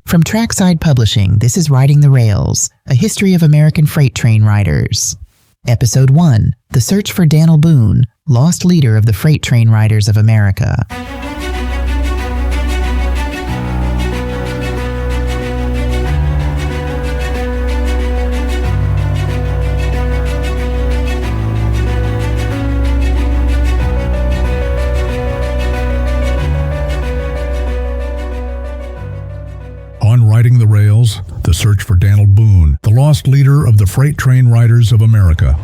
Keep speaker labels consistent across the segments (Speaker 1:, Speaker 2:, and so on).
Speaker 1: From Trackside Publishing, this is Riding the Rails, a history of American freight train riders. Episode 1, The Search for Dan'l Boone, lost leader of the freight train riders of America.
Speaker 2: On Riding the Rails, the search for Dan'l Boone, the lost leader of the freight train riders of America.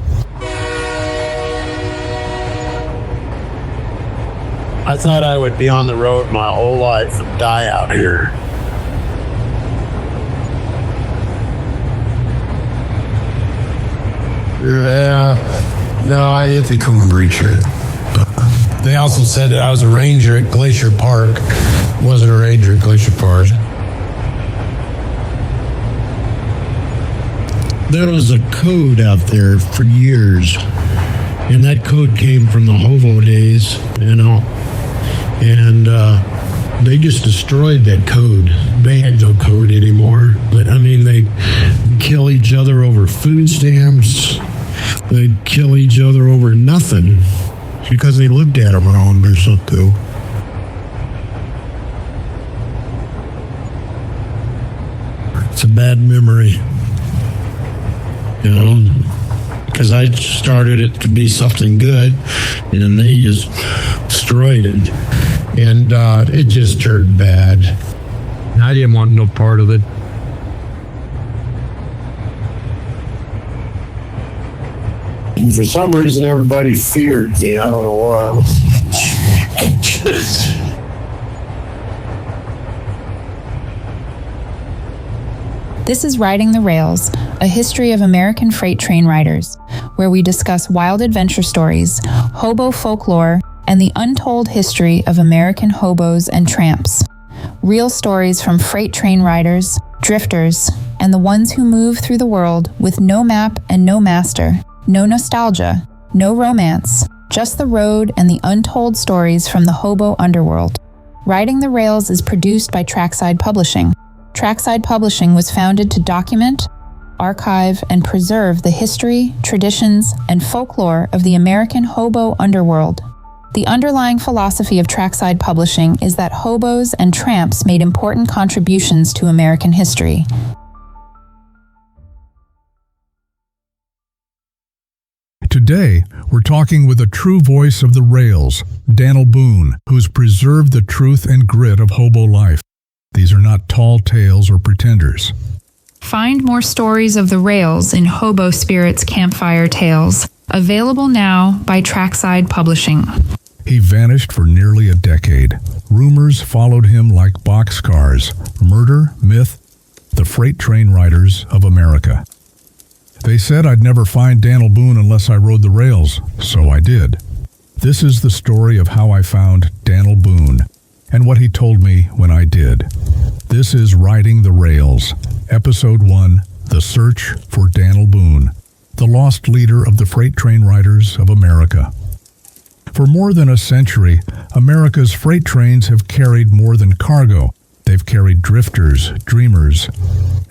Speaker 3: I thought I would be on the road my whole life and die out here.
Speaker 4: Yeah, no, I didn't become a preacher. They also said that I was a ranger at Glacier Park. Wasn't a ranger at Glacier Park.
Speaker 5: There was a code out there for years, and that code came from the Hobo days, and they just destroyed that code. They had no code anymore, but they kill each other over food stamps. They'd kill each other over nothing because they looked at them wrong or something. It's a bad memory. Because I started it to be something good, and then they just destroyed it, and it just turned bad.
Speaker 4: I didn't want no part of it.
Speaker 3: And for some reason, everybody feared me. I don't know why.
Speaker 6: This is Riding the Rails, a history of American freight train riders, where we discuss wild adventure stories, hobo folklore, and the untold history of American hobos and tramps. Real stories from freight train riders, drifters, and the ones who move through the world with no map and no master, no nostalgia, no romance, just the road and the untold stories from the hobo underworld. Riding the Rails is produced by Trackside Publishing. Trackside Publishing was founded to document, archive, and preserve the history, traditions, and folklore of the American hobo underworld. The underlying philosophy of Trackside Publishing is that hobos and tramps made important contributions to American history.
Speaker 2: Today, we're talking with a true voice of the rails, Dan'l Boone, who's preserved the truth and grit of hobo life. These are not tall tales or pretenders.
Speaker 6: Find more stories of the rails in Hobo Spirit's Campfire Tales, available now by Trackside Publishing.
Speaker 2: He vanished for nearly a decade. Rumors followed him like boxcars. Murder, myth, the freight train riders of America. They said I'd never find Dan'l Boone unless I rode the rails, so I did. This is the story of how I found Dan'l Boone, and what he told me when I did. This is Riding the Rails, Episode 1, The Search for Dan'l Boone, the lost leader of the freight train riders of America. For more than a century, America's freight trains have carried more than cargo. They've carried drifters, dreamers,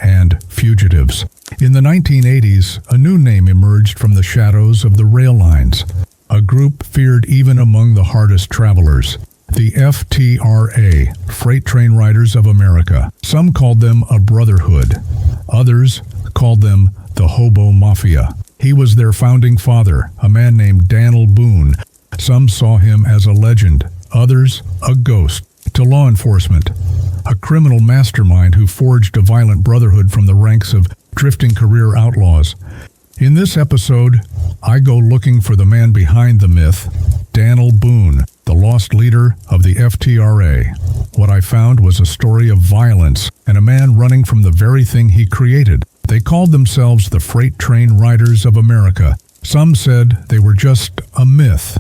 Speaker 2: and fugitives. In the 1980s, a new name emerged from the shadows of the rail lines, a group feared even among the hardest travelers. The FTRA, Freight Train Riders of America. Some called them a brotherhood. Others called them the Hobo Mafia. He was their founding father, a man named Dan'l Boone. Some saw him as a legend, others a ghost. To law enforcement, a criminal mastermind who forged a violent brotherhood from the ranks of drifting career outlaws. In this episode, I go looking for the man behind the myth, Dan'l Boone, the lost leader of the FTRA. What I found was a story of violence and a man running from the very thing he created. They called themselves the Freight Train Riders of America. Some said they were just a myth.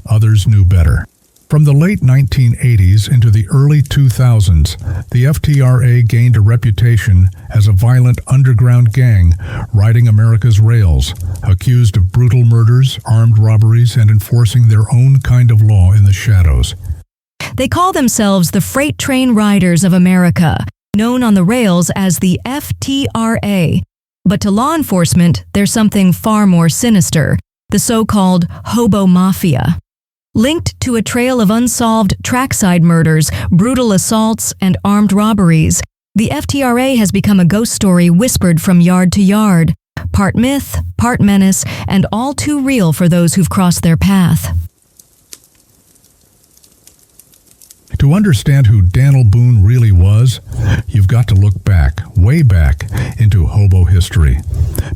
Speaker 2: Others knew better. From the late 1980s into the early 2000s, the FTRA gained a reputation as a violent underground gang riding America's rails, accused of brutal murders, armed robberies, and enforcing their own kind of law in the shadows.
Speaker 7: They call themselves the Freight Train Riders of America. known on the rails as the FTRA. But to law enforcement, there's something far more sinister, the so-called Hobo Mafia. Linked to a trail of unsolved trackside murders, brutal assaults, and armed robberies, the FTRA has become a ghost story whispered from yard to yard, part myth, part menace, and all too real for those who've crossed their path.
Speaker 2: To understand who Dan'l Boone really was, you've got to look back, way back, into hobo history.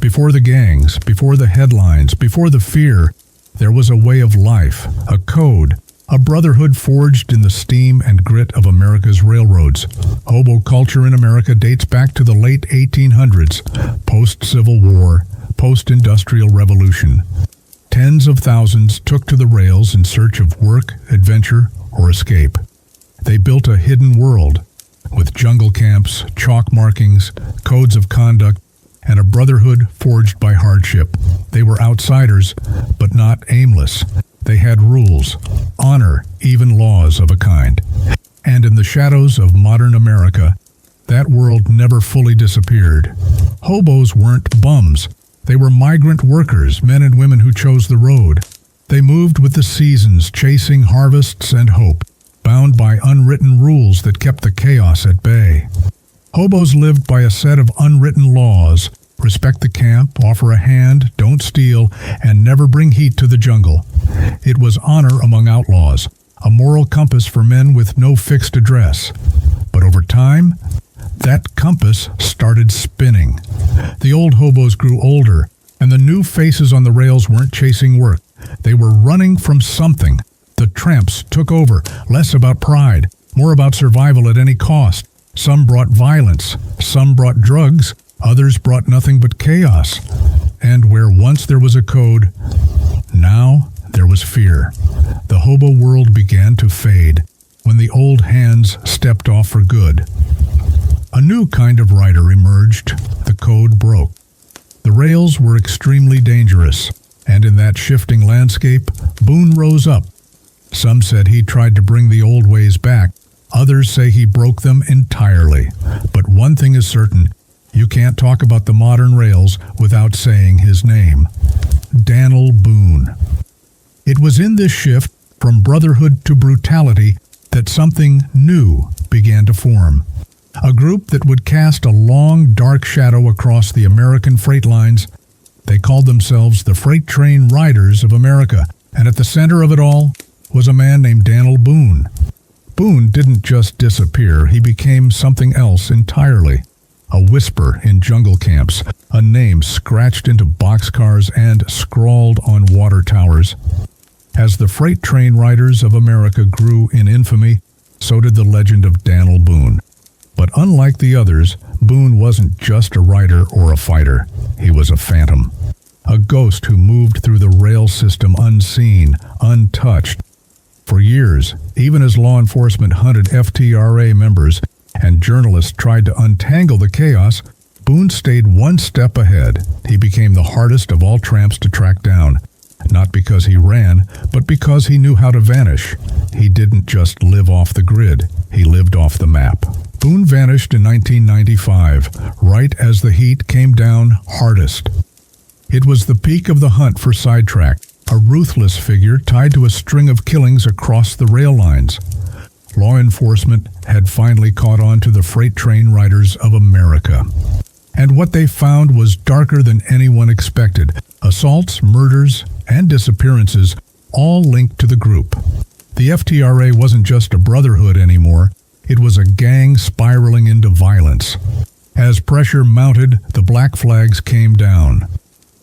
Speaker 2: Before the gangs, before the headlines, before the fear, there was a way of life, a code, a brotherhood forged in the steam and grit of America's railroads. Hobo culture in America dates back to the late 1800s, post-Civil War, post-industrial revolution. Tens of thousands took to the rails in search of work, adventure, or escape. They built a hidden world, with jungle camps, chalk markings, codes of conduct, and a brotherhood forged by hardship. They were outsiders, but not aimless. They had rules, honor, even laws of a kind. And in the shadows of modern America, that world never fully disappeared. Hobos weren't bums. They were migrant workers, men and women who chose the road. They moved with the seasons, chasing harvests and hope, bound by unwritten rules that kept the chaos at bay. Hobos lived by a set of unwritten laws: respect the camp, offer a hand, don't steal, and never bring heat to the jungle. It was honor among outlaws, a moral compass for men with no fixed address. But over time, that compass started spinning. The old hobos grew older, and the new faces on the rails weren't chasing work. They were running from something. The tramps took over, less about pride, more about survival at any cost. Some brought violence, some brought drugs, others brought nothing but chaos. And where once there was a code, now there was fear. The hobo world began to fade when the old hands stepped off for good. A new kind of rider emerged. The code broke. The rails were extremely dangerous, and in that shifting landscape, Boone rose up. Some said he tried to bring the old ways back. Others say he broke them entirely. But one thing is certain, you can't talk about the modern rails without saying his name. Dan'l Boone. It was in this shift from brotherhood to brutality that something new began to form. A group that would cast a long, dark shadow across the American freight lines. They called themselves the Freight Train Riders of America, and at the center of it all was a man named Dan'l Boone. Boone didn't just disappear, he became something else entirely. A whisper in jungle camps, a name scratched into boxcars and scrawled on water towers. As the Freight Train Riders of America grew in infamy, so did the legend of Dan'l Boone. But unlike the others, Boone wasn't just a rider or a fighter. He was a phantom. A ghost who moved through the rail system unseen, untouched. For years, even as law enforcement hunted FTRA members and journalists tried to untangle the chaos, Boone stayed one step ahead. He became the hardest of all tramps to track down, not because he ran, but because he knew how to vanish. He didn't just live off the grid, he lived off the map. Boone vanished in 1995, right as the heat came down hardest. It was the peak of the hunt for Sidetrack, a ruthless figure tied to a string of killings across the rail lines. Law enforcement had finally caught on to the Freight Train Riders of America. And what they found was darker than anyone expected. Assaults, murders, and disappearances, all linked to the group. The FTRA wasn't just a brotherhood anymore. It was a gang spiraling into violence. As pressure mounted, the black flags came down.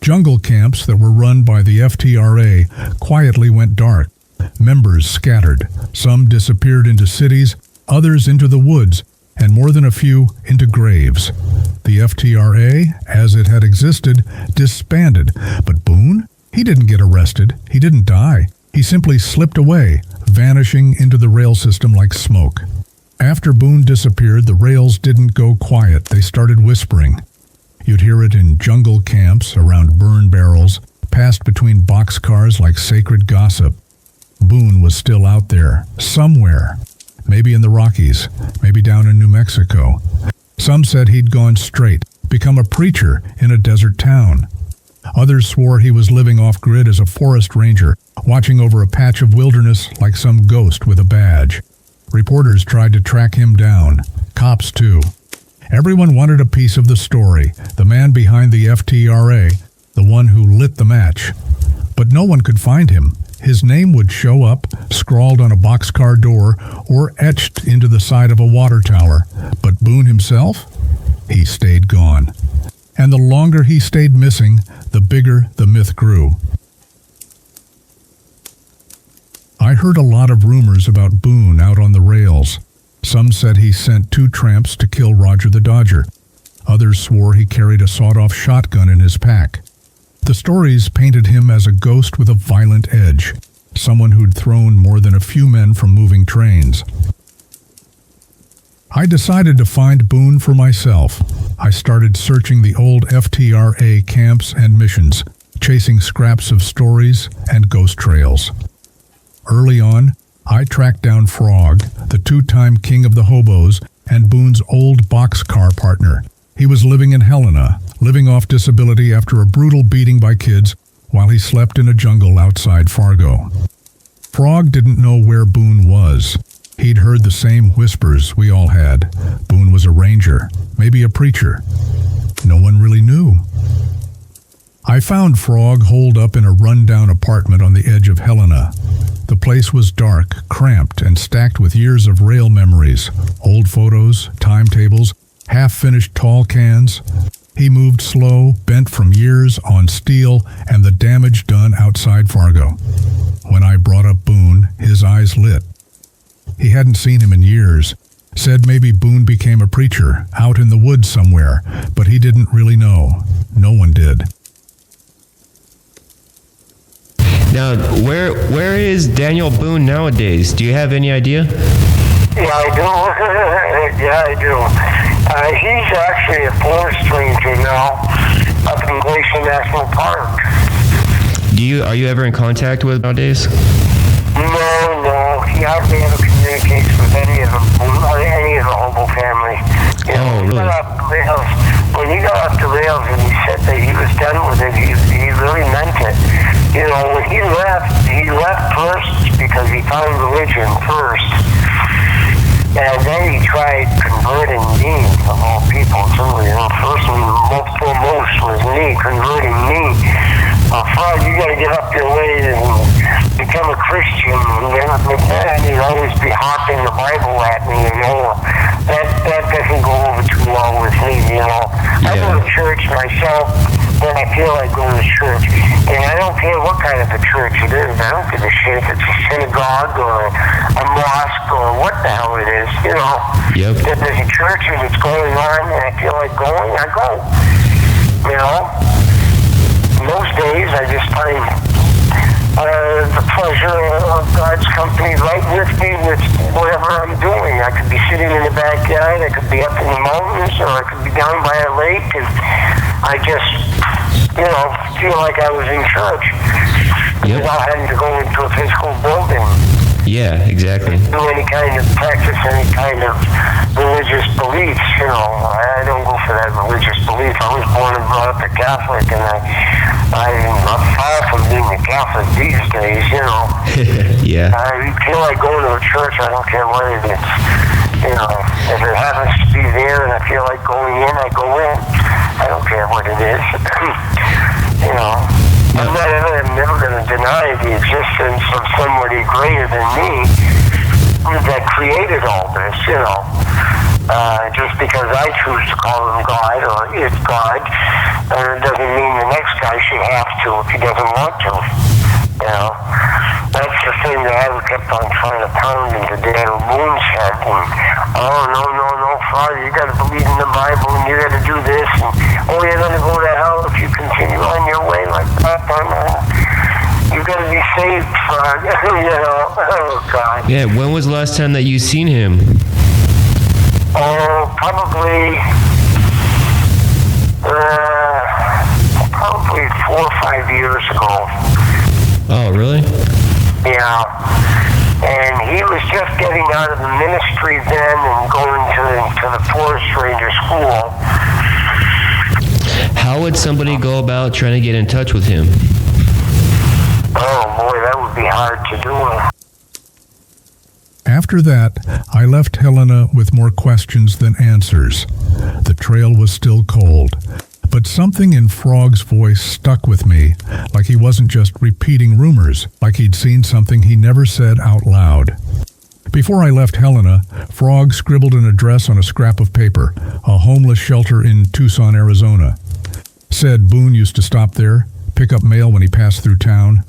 Speaker 2: Jungle camps that were run by the FTRA quietly went dark. Members scattered. Some disappeared into cities, others into the woods, and more than a few into graves. The FTRA, as it had existed, disbanded. But Boone? He didn't get arrested. He didn't die. He simply slipped away, vanishing into the rail system like smoke. After Boone disappeared, the rails didn't go quiet. They started whispering. You'd hear it in jungle camps, around burn barrels, passed between boxcars like sacred gossip. Boone was still out there, somewhere. maybe in the Rockies, maybe down in New Mexico. Some said he'd gone straight, become a preacher in a desert town. Others swore he was living off-grid as a forest ranger, watching over a patch of wilderness like some ghost with a badge. Reporters tried to track him down. Cops, too. Everyone wanted a piece of the story, the man behind the FTRA, the one who lit the match. But no one could find him. His name would show up, scrawled on a boxcar door, or etched into the side of a water tower. But Boone himself? He stayed gone. And the longer he stayed missing, the bigger the myth grew. I heard a lot of rumors about Boone out on the rails. Some said he sent 2 tramps to kill Roger the Dodger. Others swore he carried a sawed-off shotgun in his pack. The stories painted him as a ghost with a violent edge, someone who'd thrown more than a few men from moving trains. I decided to find Boone for myself. I started searching the old FTRA camps and missions, chasing scraps of stories and ghost trails. Early on, I tracked down Frog, the 2-time king of the hobos, and Boone's old boxcar partner. He was living in Helena, living off disability after a brutal beating by kids while he slept in a jungle outside Fargo. Frog didn't know where Boone was. He'd heard the same whispers we all had. Boone was a ranger, maybe a preacher. No one really knew. I found Frog holed up in a run-down apartment on the edge of Helena. The place was dark, cramped, and stacked with years of rail memories, old photos, timetables, half-finished tall cans. He moved slow, bent from years on steel and the damage done outside Fargo. When I brought up Boone, his eyes lit. He hadn't seen him in years. Said maybe Boone became a preacher, out in the woods somewhere, but he didn't really know. No one did.
Speaker 8: Now, where is Dan'l Boone nowadays? Do you have any idea?
Speaker 3: Yeah, I do. Yeah, I do. He's actually a forest ranger now up in Glacier National Park.
Speaker 8: Are you ever in contact with him nowadays?
Speaker 3: No. He hardly ever communicates with any of the Hobo family. You know,
Speaker 8: really?
Speaker 3: When he got off the rails and he said that he was done with it, he really meant it. You know, when he left first because he found religion first. And then he tried converting me, of all people, too. You know, first and foremost was me, converting me. Frog, you gotta get up your ways and become a Christian. And he'd always be hopping the Bible at me, you know. That doesn't go over too well with me, you know. I go to church myself when I feel like going to church. And I don't care what kind of a church it is. I don't give a shit if it's a synagogue or a mosque or what the hell it is, you know.
Speaker 8: Yep.
Speaker 3: If there's a church and it's going on and I feel like going, I go. You know? Most days I just find the pleasure of God's company right with me with whatever I'm doing. I could be sitting in the backyard, I could be up in the mountains, or I could be down by a lake, and I just, you know, feel like I was in church without having to go into a physical building.
Speaker 8: Yeah, exactly.
Speaker 3: Do any kind of practice, any kind of religious beliefs, you know. I don't go for that religious belief. I was born and brought up a Catholic, and I'm not far from being a Catholic these days, you know.
Speaker 8: Yeah.
Speaker 3: I feel like going to a church, I don't care what it is. You know, if it happens to be there and I feel like going in, I go in. I don't care what it is. You know. I'm never going to deny the existence of somebody greater than me that created all this, you know. Just because I choose to call him God or is God, it doesn't mean the next guy should have to if he doesn't want to. You know, that's the thing that I kept on trying to pound into Dan'l Boone's head. And, no, Father, you got to believe in the Bible and you got to do this. And, you're going to go to hell if you continue on your way like that. You got to be saved, Father. You know, oh God.
Speaker 8: Yeah. When was the last time that you seen him?
Speaker 3: Probably 4 or 5 years ago.
Speaker 8: Oh, really?
Speaker 3: Yeah. And he was just getting out of the ministry then and going to the forest ranger school.
Speaker 8: How would somebody go about trying to get in touch with him?
Speaker 3: Oh boy, that would be hard to do.
Speaker 2: After that, I left Helena with more questions than answers. The trail was still cold, but something in Frog's voice stuck with me, like he wasn't just repeating rumors, like he'd seen something he never said out loud. Before I left Helena, Frog scribbled an address on a scrap of paper, a homeless shelter in Tucson, Arizona. Said Boone used to stop there, pick up mail when he passed through town.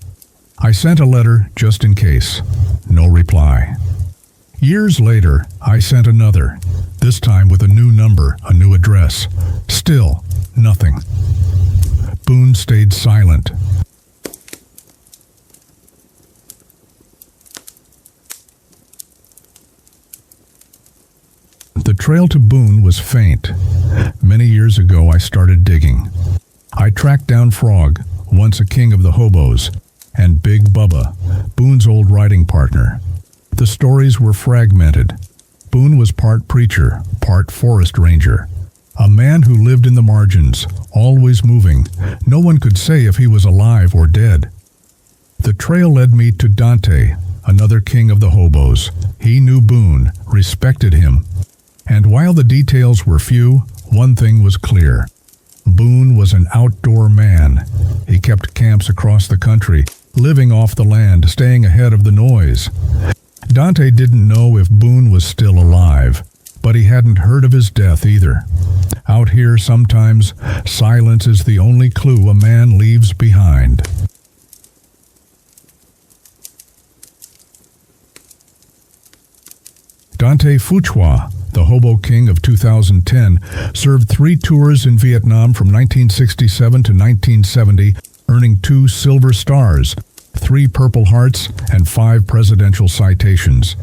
Speaker 2: I sent a letter just in case. No reply. Years later, I sent another, this time with a new number, a new address. Still, nothing. Boone stayed silent. The trail to Boone was faint. Many years ago, I started digging. I tracked down Frog, once a king of the hobos, and Big Bubba, Boone's old riding partner. The stories were fragmented. Boone was part preacher, part forest ranger. A man who lived in the margins, always moving. No one could say if he was alive or dead. The trail led me to Dante, another king of the hobos. He knew Boone, respected him. And while the details were few, one thing was clear. Boone was an outdoor man. He kept camps across the country, living off the land, staying ahead of the noise. Dante didn't know if Boone was still alive, but he hadn't heard of his death either. Out here, sometimes, silence is the only clue a man leaves behind. Dante Fucwha, the hobo king of 2010, served 3 tours in Vietnam from 1967 to 1970, earning 2 Silver Stars, 3 Purple Hearts, and 5 presidential citations.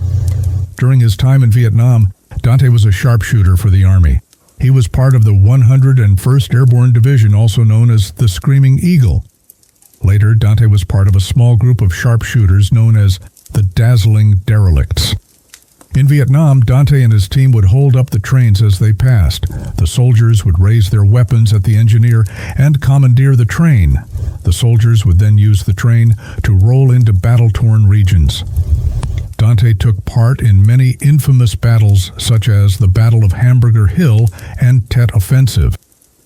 Speaker 2: During his time in Vietnam, Dante was a sharpshooter for the Army. He was part of the 101st Airborne Division, also known as the Screaming Eagle. Later, Dante was part of a small group of sharpshooters known as the Dazzling Derelicts. In Vietnam, Dante and his team would hold up the trains as they passed. The soldiers would raise their weapons at the engineer and commandeer the train. The soldiers would then use the train to roll into battle-torn regions. Dante took part in many infamous battles such as the Battle of Hamburger Hill and Tet Offensive.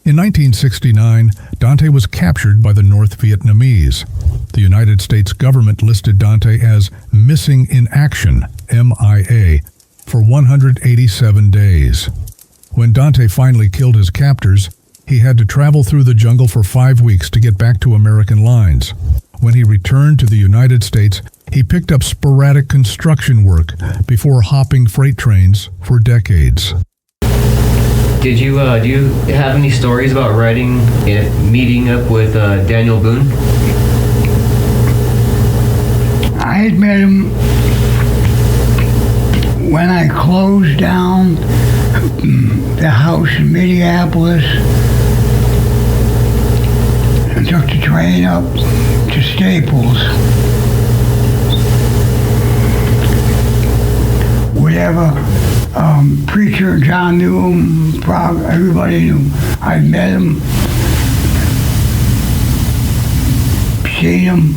Speaker 2: In 1969, Dante was captured by the North Vietnamese. The United States government listed Dante as Missing in Action, MIA, for 187 days. When Dante finally killed his captors, he had to travel through the jungle for 5 weeks to get back to American lines. When he returned to the United States, he picked up sporadic construction work before hopping freight trains for decades.
Speaker 8: Do you have any stories about meeting up with Dan'l Boone?
Speaker 9: I had met him when I closed down the house in Minneapolis and took the train up to Staples. Whatever preacher John knew him, Frog, everybody knew him. I met him, seen him,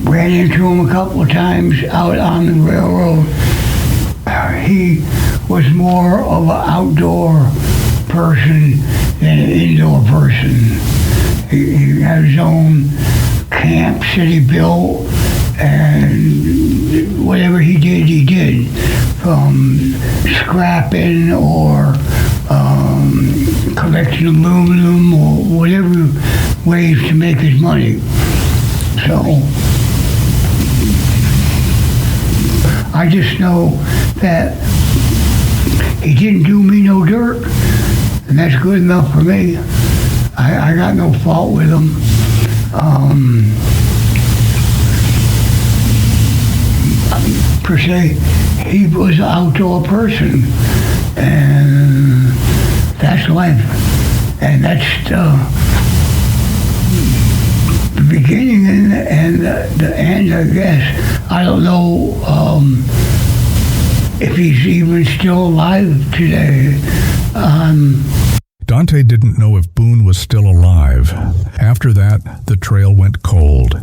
Speaker 9: ran into him a couple of times out on the railroad. He was more of an outdoor person than an indoor person. He had his own camp city built, and whatever he did, from scrapping or collecting aluminum or whatever ways to make his money. So I just know that he didn't do me no dirt, and that's good enough for me. I got no fault with him. Per se, he was an outdoor person, and that's life, and that's the beginning and the end, I guess. I don't know if he's even still alive today.
Speaker 2: Dante didn't know if Boone was still alive. After that, the trail went cold.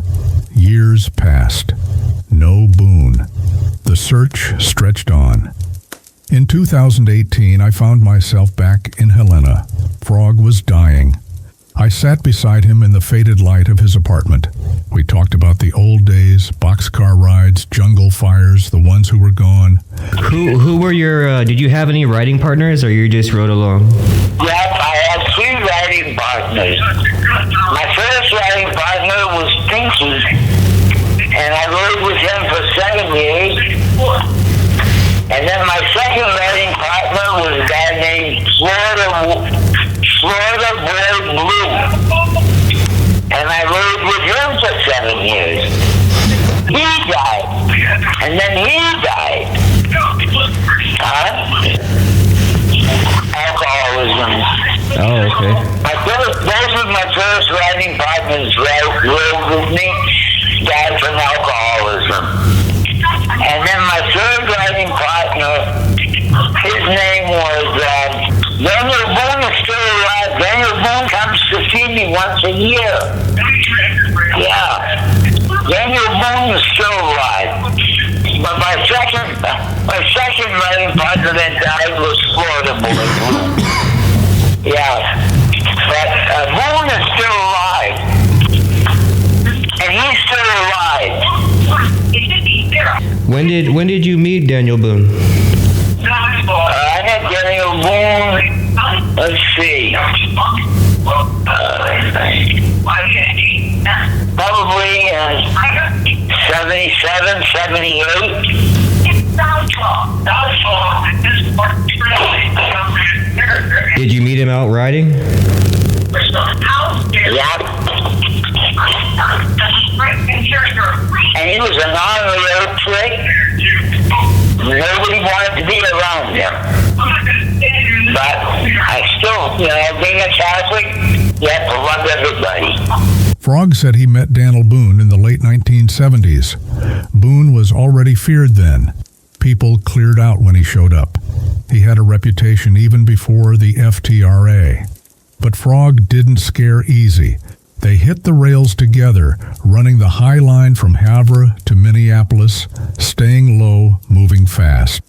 Speaker 2: Years passed. No Boone. The search stretched on. In 2018, I found myself back in Helena. Frog was dying. I sat beside him in the faded light of his apartment. We talked about the old days, boxcar rides, jungle fires, the ones who were gone.
Speaker 8: Who were your, did you have any writing partners, or you just wrote alone?
Speaker 3: Yes, I had 3 writing partners. My first writing partner was Pinky, and I wrote with him for 7 years. And then my second writing partner was a guy named Florida Boy Blue. And I wrote with him for 7 years. He died. And then he died. Alcoholism.
Speaker 8: Oh, okay.
Speaker 3: Both of my first writing partners wrote with me, died from alcoholism. And then my third writing partner, his name was Dan'l Boone is still alive. Dan'l Boone comes to see me once a year. Yeah. Dan'l Boone is still alive. But my second writing partner that died was Florida Boy Blue. Yeah. But Boone is still alive. And he's still alive.
Speaker 8: When did you meet Dan'l Boone?
Speaker 3: I met Dan'l Boone, let's see, probably 77, 78.
Speaker 8: Did you meet him out riding?
Speaker 3: Yeah. And he was an on-the-road trick. Nobody wanted to be around him. But I still, being a Catholic, you have to love everybody.
Speaker 2: Frog said he met Dan'l Boone in the late 1970s. Boone was already feared then. People cleared out when he showed up. He had a reputation even before the FTRA. But Frog didn't scare easy. They hit the rails together, running the high line from Havre to Minneapolis, staying low, moving fast.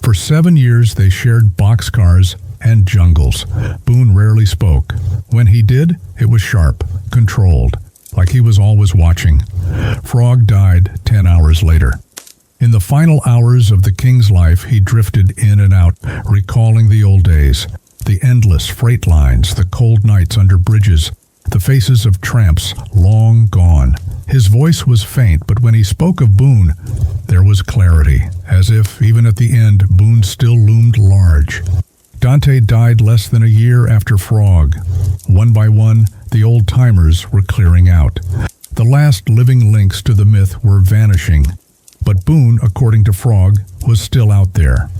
Speaker 2: For 7 years, they shared boxcars and jungles. Boone rarely spoke. When he did, it was sharp, controlled, like he was always watching. Frog died 10 hours later. In the final hours of the King's life, he drifted in and out, recalling the old days, the endless freight lines, the cold nights under bridges, the faces of tramps long gone. His voice was faint, but when he spoke of Boone, there was clarity, as if, even at the end, Boone still loomed large. Dante died less than a year after Frog. One by one, the old-timers were clearing out. The last living links to the myth were vanishing, but Boone, according to Frog, was still out there.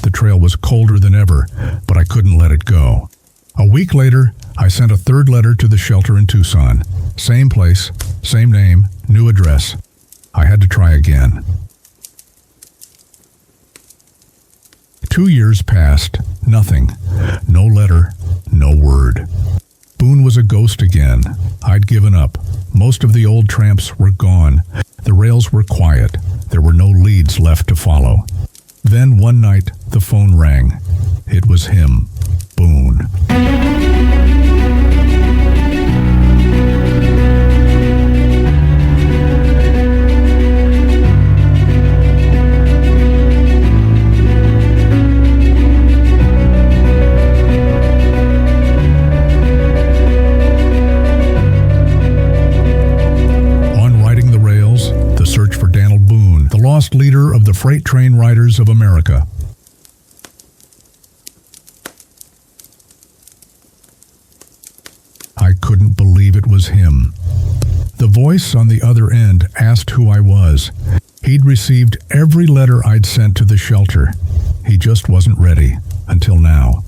Speaker 2: The trail was colder than ever, but I couldn't let it go. A week later, I sent a third letter to the shelter in Tucson. Same place, same name, new address. I had to try again. 2 years passed. Nothing. No letter, no word. Boone was a ghost again. I'd given up. Most of the old tramps were gone. The rails were quiet. There were no leads left to follow. Then one night, the phone rang. It was him, Boone. Lost leader of the freight train riders of America. I couldn't believe it was him. The voice on the other end asked who I was. He'd received every letter I'd sent to the shelter. He just wasn't ready, until now.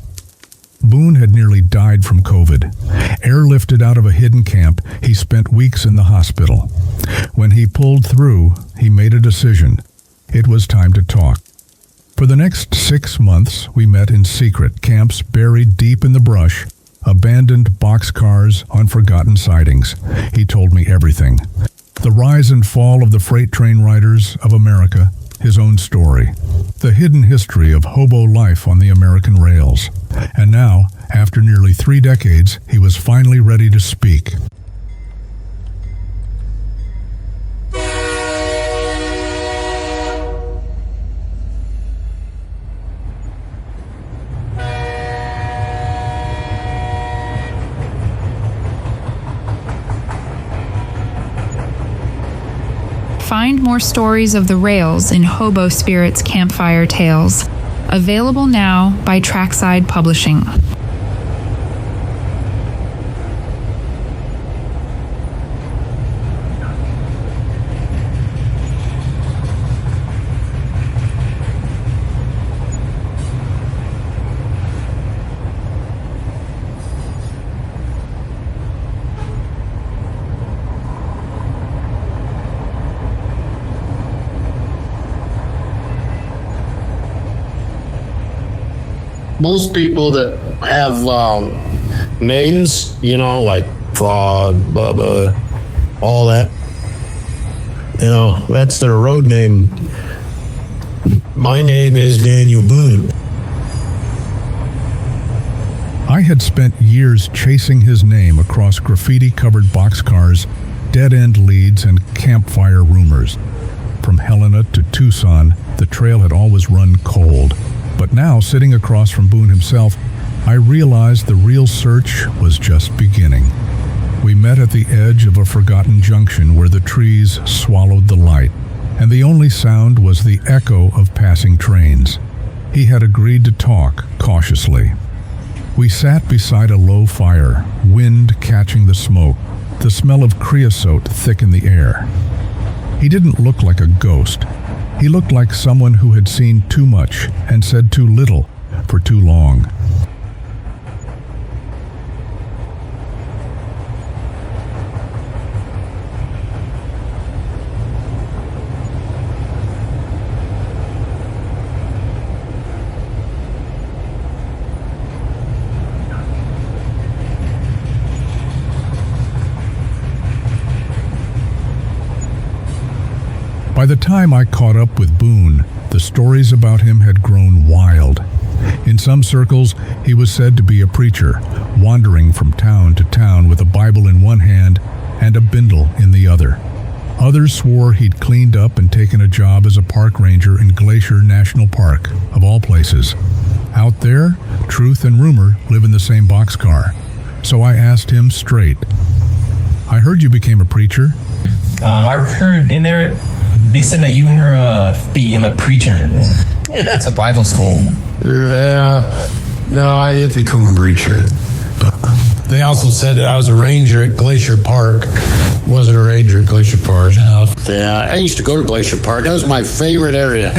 Speaker 2: Boone had nearly died from COVID. Airlifted out of a hidden camp, he spent weeks in the hospital. When he pulled through, he made a decision. It was time to talk. For the next 6 months, we met in secret camps buried deep in the brush, abandoned boxcars, unforgotten sightings. He told me everything. The rise and fall of the freight train riders of America, his own story, the hidden history of hobo life on the American rails. And now, after nearly 3 decades, he was finally ready to speak.
Speaker 6: Find more stories of the rails in Hobo Spirit's Campfire Tales. Available now by Trackside Publishing.
Speaker 4: Most people that have names, like Frog, Bubba, all that, that's their road name. My name is Dan'l Boone.
Speaker 2: I had spent years chasing his name across graffiti-covered boxcars, dead-end leads, and campfire rumors. From Helena to Tucson, the trail had always run cold. But now, sitting across from Boone himself, I realized the real search was just beginning. We met at the edge of a forgotten junction where the trees swallowed the light, and the only sound was the echo of passing trains. He had agreed to talk cautiously. We sat beside a low fire, wind catching the smoke, the smell of creosote thick in the air. He didn't look like a ghost. He looked like someone who had seen too much and said too little for too long. By the time I caught up with Boone, the stories about him had grown wild. In some circles, he was said to be a preacher, wandering from town to town with a Bible in one hand and a bindle in the other. Others swore he'd cleaned up and taken a job as a park ranger in Glacier National Park, of all places. Out there, truth and rumor live in the same boxcar. So I asked him straight, "I heard you became a preacher."
Speaker 10: I heard in there, they said that you became a preacher. That's a Bible school.
Speaker 4: Yeah, no, I didn't become a preacher. They also said that I was a ranger at Glacier Park. Wasn't a ranger at Glacier Park.
Speaker 11: Yeah, I used to go to Glacier Park. That was my favorite area.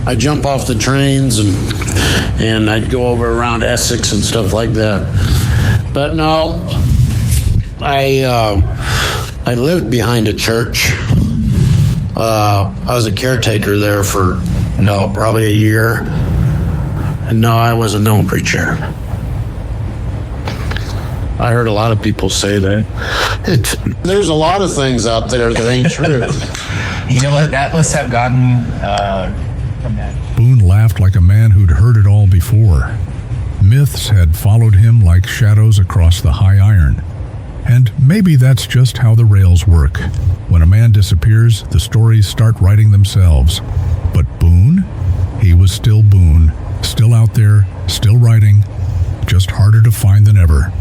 Speaker 11: I'd jump off the trains and I'd go over around Essex and stuff like that. But no, I lived behind a church. I was a caretaker there for, probably a year. And no, I wasn't no preacher. I heard a lot of people say that. There's a lot of things out there that ain't true.
Speaker 10: You know what? That must have gotten from that.
Speaker 2: Boone laughed like a man who'd heard it all before. Myths had followed him like shadows across the high iron. And maybe that's just how the rails work. When a man disappears, the stories start writing themselves. But Boone? He was still Boone. Still out there, still writing, just harder to find than ever.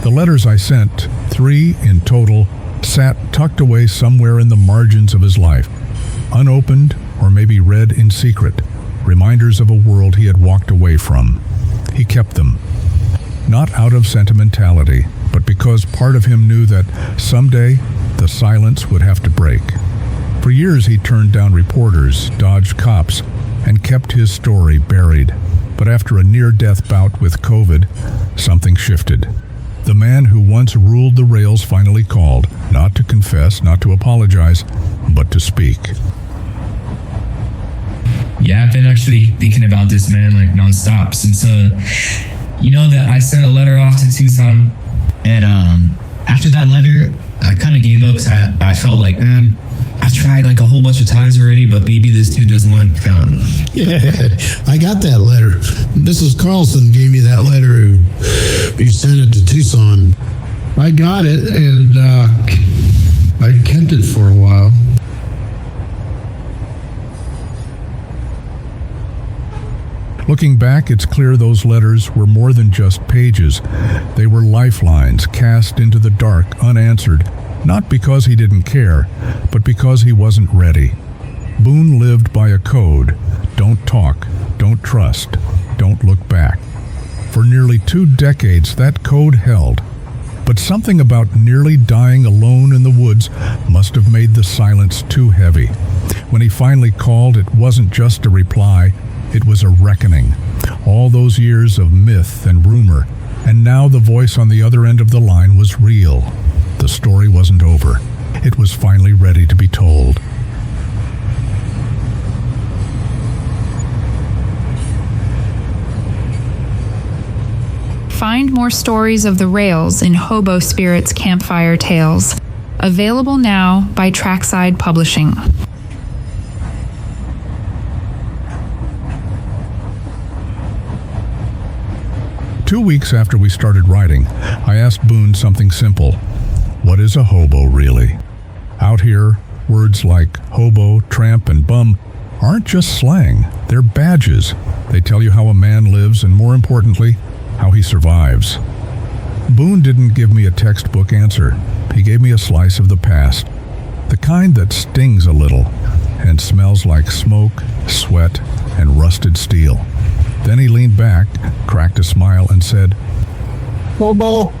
Speaker 2: The letters I sent, 3 in total, sat tucked away somewhere in the margins of his life, unopened or maybe read in secret, reminders of a world he had walked away from. He kept them. not out of sentimentality, but because part of him knew that someday the silence would have to break. For years he turned down reporters, dodged cops, and kept his story buried. But after a near-death bout with COVID, something shifted. The man who once ruled the rails finally called, not to confess, not to apologize, but to speak.
Speaker 10: Yeah, I've been actually thinking about this man like nonstop since, that I sent a letter off to Tucson, and after that letter, I kind of gave up. So I felt like, man, I've tried like a whole bunch of times already, but maybe this dude doesn't want to count.
Speaker 5: Yeah, I got that letter. Mrs. Carlson gave me that letter. You sent it to Tucson. I got it, and I kept it for a while.
Speaker 2: Looking back, it's clear those letters were more than just pages. They were lifelines cast into the dark, unanswered, not because he didn't care, but because he wasn't ready. Boone lived by a code: don't talk, don't trust, don't look back. For nearly 2 decades, that code held. But something about nearly dying alone in the woods must have made the silence too heavy. When he finally called, it wasn't just a reply, it was a reckoning. All those years of myth and rumor, and now the voice on the other end of the line was real. The story wasn't over. It was finally ready to be told.
Speaker 6: Find more stories of the rails in Hobo Spirit's Campfire Tales. Available now by Trackside Publishing.
Speaker 2: Two weeks after we started writing, I asked Boone something simple. What is a hobo, really? Out here, words like hobo, tramp, and bum aren't just slang. They're badges. They tell you how a man lives and, more importantly, how he survives. Boone didn't give me a textbook answer. He gave me a slice of the past. The kind that stings a little and smells like smoke, sweat, and rusted steel. Then he leaned back, cracked a smile, and said,
Speaker 5: Hobo?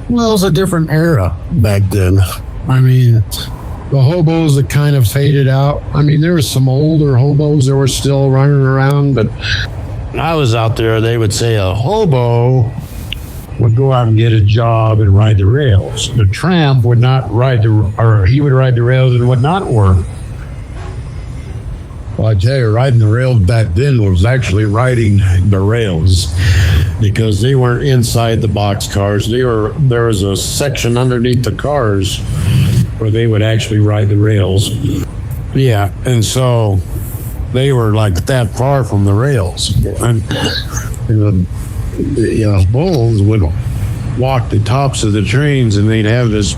Speaker 5: Well, it was a different era back then. I mean, the hobos that kind of faded out. I mean, there were some older hobos that were still running around, but when I was out there, they would say a hobo would go out and get a job and ride the rails. The tramp would not ride he would ride the rails and would not work. Well, I tell you, riding the rails back then was actually riding the rails, because they weren't inside the boxcars. There was a section underneath the cars where they would actually ride the rails. Yeah, and so they were like that far from the rails. And the bulls would walk the tops of the trains, and they'd have this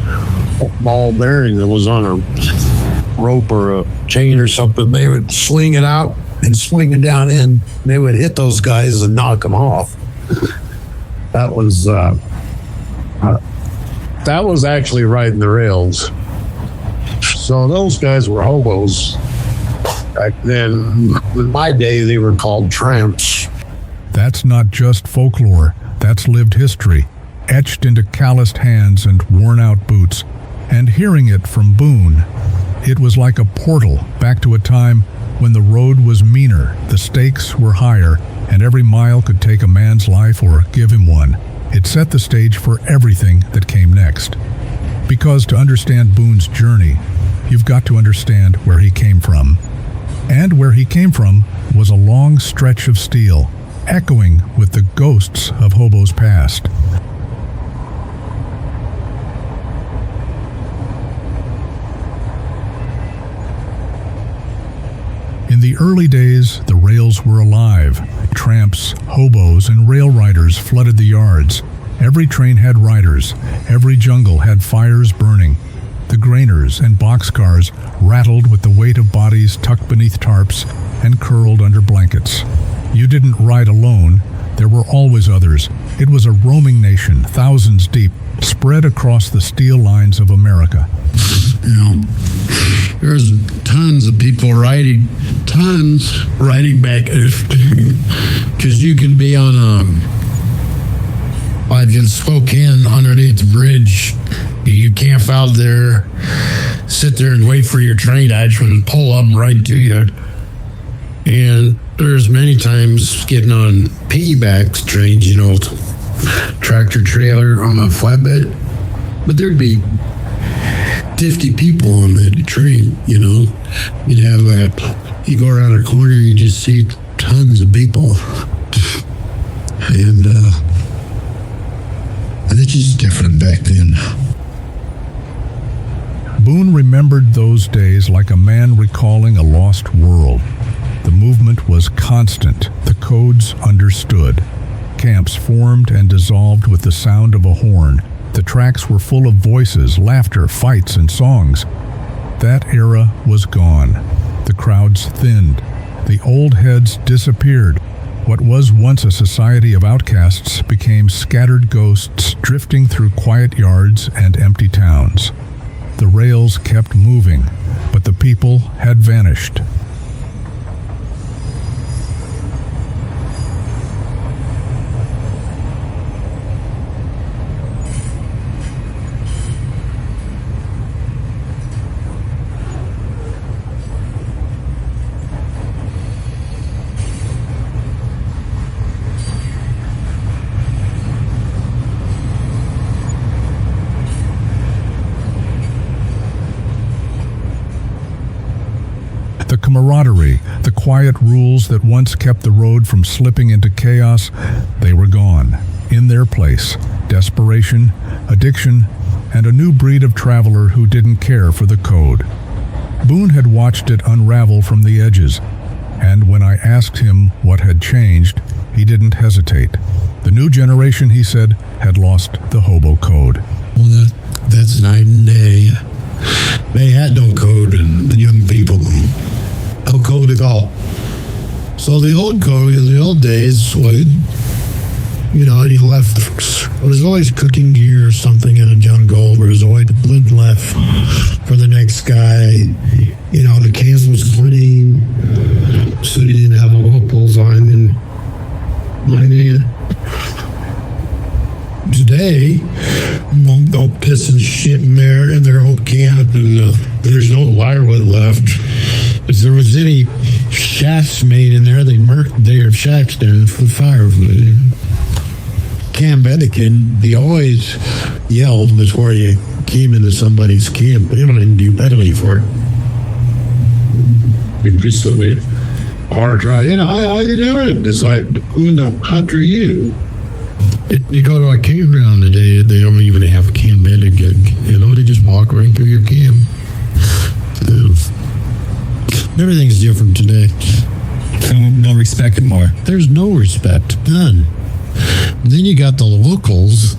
Speaker 5: ball bearing that was on a rope or a chain or something. They would sling it out and swing it down in. They would hit those guys and knock them off. That was actually riding the rails. So those guys were hobos. Back then, in my day, they were called tramps.
Speaker 2: That's not just folklore. That's lived history, etched into calloused hands and worn-out boots. And hearing it from Boone, it was like a portal back to a time when the road was meaner, the stakes were higher, and every mile could take a man's life or give him one. It set the stage for everything that came next. Because to understand Boone's journey, you've got to understand where he came from. And where he came from was a long stretch of steel, echoing with the ghosts of Hobo's past. In the early days, the rails were alive. Tramps, hobos, and rail riders flooded the yards. Every train had riders. Every jungle had fires burning. The grainers and boxcars rattled with the weight of bodies tucked beneath tarps and curled under blankets. You didn't ride alone. There were always others. It was a roaming nation, thousands deep, spread across the steel lines of America.
Speaker 5: There's tons of people riding back, because you can be on Like in Spokane, underneath the bridge, you camp out there, sit there and wait for your train to actually pull up right to you. And there's many times getting on piggyback trains, tractor trailer on a flatbed, but there'd be 50 people on the train, you'd have you go around a corner, you just see tons of people. And it's just different back then.
Speaker 2: Boone remembered those days like a man recalling a lost world. The movement was constant, the codes understood. Camps formed and dissolved with the sound of a horn. The tracks were full of voices, laughter, fights, and songs. That era was gone. The crowds thinned. The old heads disappeared. What was once a society of outcasts became scattered ghosts drifting through quiet yards and empty towns. The rails kept moving, but the people had vanished. The camaraderie, the quiet rules that once kept the road from slipping into chaos, they were gone. In their place, desperation, addiction, and a new breed of traveler who didn't care for the code. Boone had watched it unravel from the edges, and when I asked him what had changed, he didn't hesitate. The new generation, he said, had lost the hobo code.
Speaker 5: Well, that's night and day. They had no code, and the young people, no code at all. So the old code in the old days was, you left, there was always cooking gear or something in a jungle. There was always blood left for the next guy. The camp was clean, so you didn't have locals on and lining. Today, they'll piss and shit in their old camp, and there's no firewood left. If there was any shafts made in there, they murked their shacks down for firewood. Camp etiquette, they always yelled before you came into somebody's camp. They didn't do penalty for it. It's just so hard to try. How you doing? It's like, who in the country are you? You go to a campground today, they don't even have camp etiquette. They just walk right through your camp. Everything's different today.
Speaker 10: No respect anymore.
Speaker 5: There's no respect, none. Then you got the locals,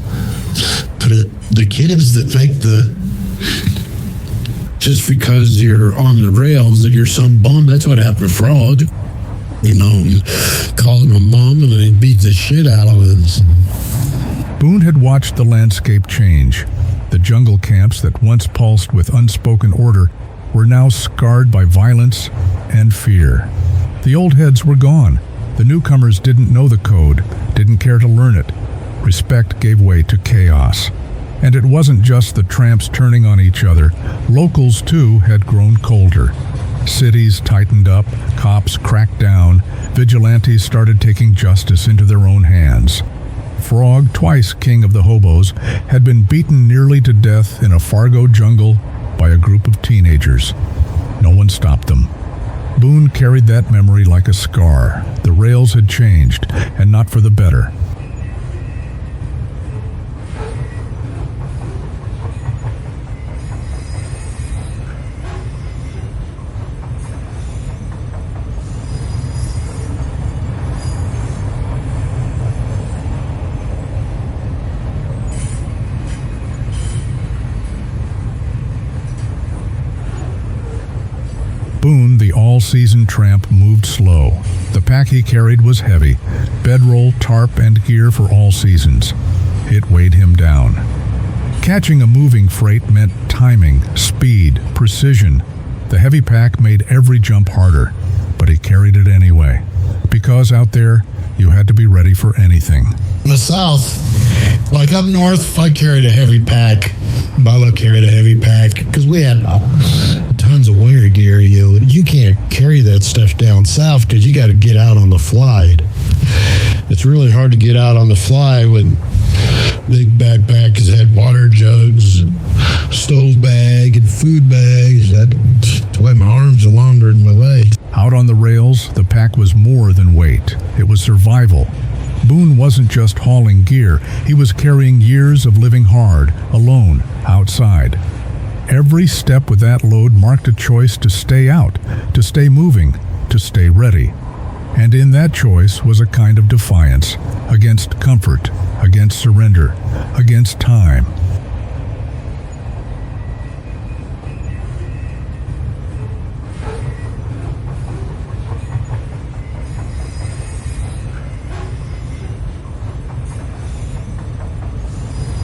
Speaker 5: the kids that think just because you're on the rails that you're some bum. That's what happened to Frog. Calling him mom and they beat the shit out of us.
Speaker 2: Boone had watched the landscape change. The jungle camps that once pulsed with unspoken order were now scarred by violence and fear. The old heads were gone. The newcomers didn't know the code, didn't care to learn it. Respect gave way to chaos. And it wasn't just the tramps turning on each other. Locals, too, had grown colder. Cities tightened up, cops cracked down, vigilantes started taking justice into their own hands. Frog, twice king of the hobos, had been beaten nearly to death in a Fargo jungle by a group of teenagers. No one stopped them. Boone carried that memory like a scar. The rails had changed, and not for the better. Boone, the all-season tramp, moved slow. The pack he carried was heavy, bedroll, tarp, and gear for all seasons. It weighed him down. Catching a moving freight meant timing, speed, precision. The heavy pack made every jump harder, but he carried it anyway. Because out there, you had to be ready for anything.
Speaker 5: In the south, like up north, I carried a heavy pack. Bubba carried a heavy pack because we had tons of winter gear. You can't carry that stuff down south because you got to get out on the fly. It's really hard to get out on the fly with big backpacks that had water jugs, and stove bag, and food bags. That's why my arms are longer than my legs.
Speaker 2: Out on the rails, the pack was more than weight. It was survival. Boone wasn't just hauling gear. He was carrying years of living hard, alone, outside. Every step with that load marked a choice to stay out, to stay moving, to stay ready. And in that choice was a kind of defiance against comfort, against surrender, against time.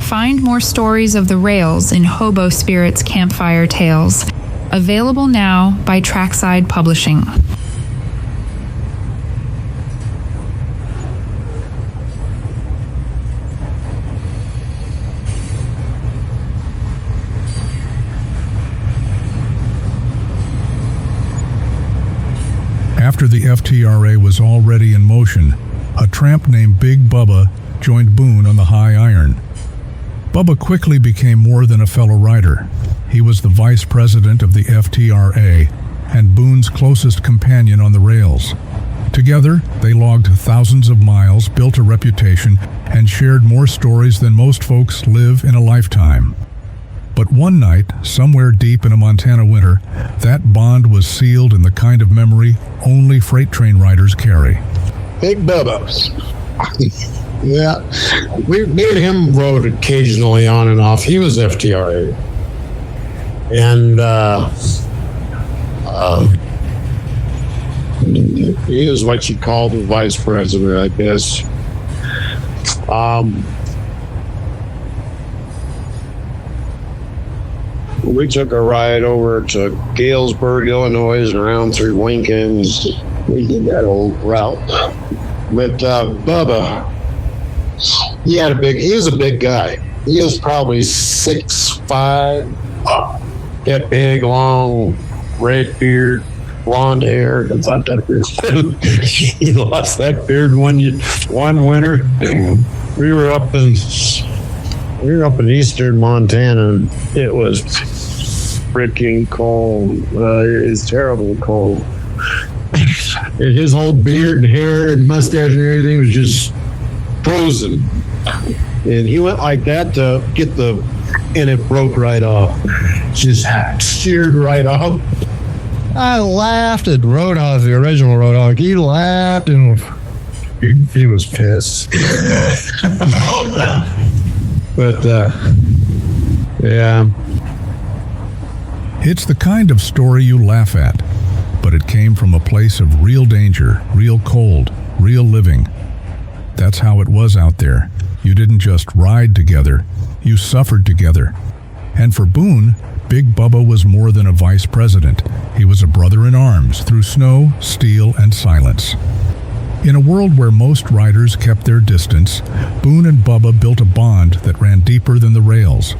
Speaker 6: Find more stories of the rails in Hobo Spirit's Campfire Tales, available now by Trackside Publishing.
Speaker 2: After the FTRA was already in motion, a tramp named Big Bubba joined Boone on the High Iron. Bubba quickly became more than a fellow rider. He was the vice president of the FTRA and Boone's closest companion on the rails. Together, they logged thousands of miles, built a reputation, and shared more stories than most folks live in a lifetime. But one night, somewhere deep in a Montana winter, that bond was sealed in the kind of memory only freight train riders carry.
Speaker 4: Big Bubba. Yeah, me and him rode occasionally on and off. He was FTRA. And he was what you call the vice president, I guess. We took a ride over to Galesburg, Illinois, and around through Lincoln. We did that old route. But Bubba, he was a big guy. He was probably 6'5", got big, long, red beard, blonde hair. He lost that beard one winter. We were up in eastern Montana, and it was freaking cold. It was terrible cold. And his whole beard and hair and mustache and everything was just frozen. And he went like that to get and it broke right off. Just sheared right off. I laughed at Roadhog, the original Roadhog. He laughed and he was pissed. But, yeah.
Speaker 2: It's the kind of story you laugh at, but it came from a place of real danger, real cold, real living. That's how it was out there. You didn't just ride together, you suffered together. And for Boone, Big Bubba was more than a vice president. He was a brother in arms through snow, steel, and silence. In a world where most riders kept their distance, Boone and Bubba built a bond that ran deeper than the rails.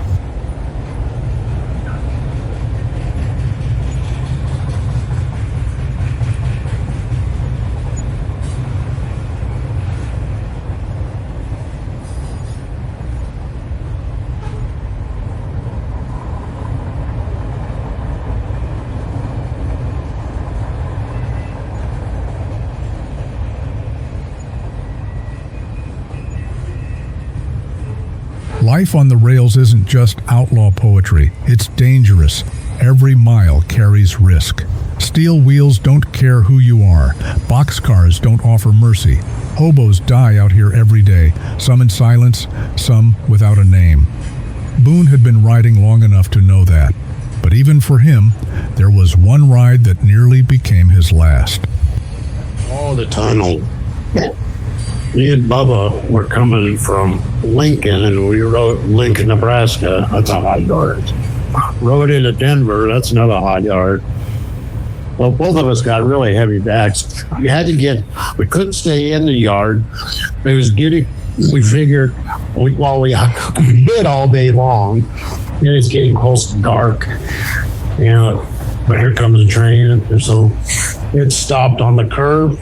Speaker 2: Life on the rails isn't just outlaw poetry, it's dangerous. Every mile carries risk. Steel wheels don't care who you are. Boxcars don't offer mercy. Hobos die out here every day, some in silence, some without a name. Boone had been riding long enough to know that. But even for him, there was one ride that nearly became his last.
Speaker 4: All the tunnel. Me and Bubba were coming from Lincoln, and we rode Lincoln, Nebraska. That's a hot yard. Rode into Denver. That's another hot yard. Well, both of us got really heavy backs. We couldn't stay in the yard. It was getting we figured, we hid all day long, and it's getting close to dark. But here comes the train, and so it stopped on the curb.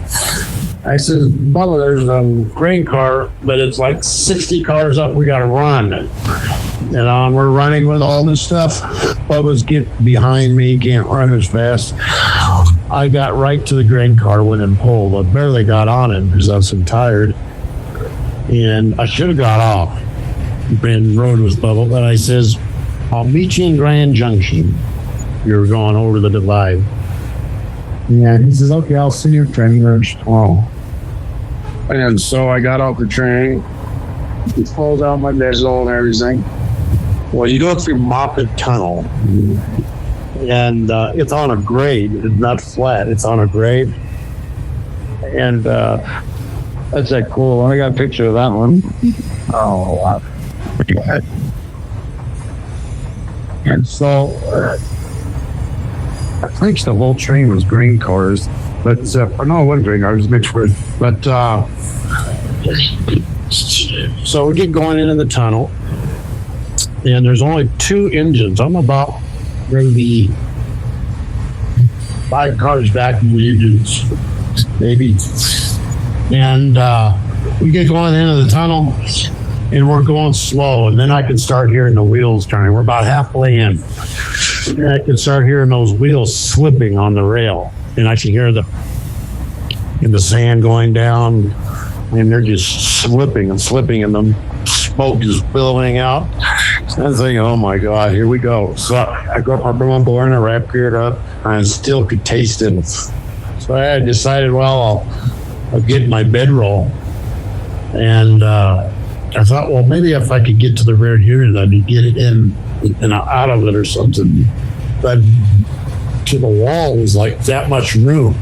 Speaker 4: I said, Bubba, there's a grain car, but it's like 60 cars up. We got to run. And we're running with all this stuff. Bubba's get behind me, can't run as fast. I got right to the grain car, went and pulled. I barely got on it because I was so tired. And I should have got off and rode with Bubba, but I says, I'll meet you in Grand Junction. You're going over the divide. Yeah, he says, okay, I'll see you at Training Range tomorrow. And so I got off the train, pulled out my bezel and everything. Well, you go through Moffett Tunnel, and it's on a grade. It's not flat, it's on a grade. And that's that cool. I got a picture of that one. Oh, wow. And so I think the whole train was green cars, but no, it wasn't green cars, it was mixed with. But so we get going into the tunnel, and there's only 2 engines. I'm about maybe 5 cars back from the engines, maybe. And we get going into the tunnel, and we're going slow, and then I can start hearing the wheels turning. We're about halfway in, and I can start hearing those wheels slipping on the rail, and I can hear the sand going down, and they're just slipping, and the smoke is billowing out. And I'm thinking, oh my God, here we go. So I go up on board and I wrap geared up, and I still could taste it. So I decided, well, I'll get my bedroll, and I thought, well, maybe if I could get to the rear here, I'd get it in and out of it or something. But to the wall was like that much room.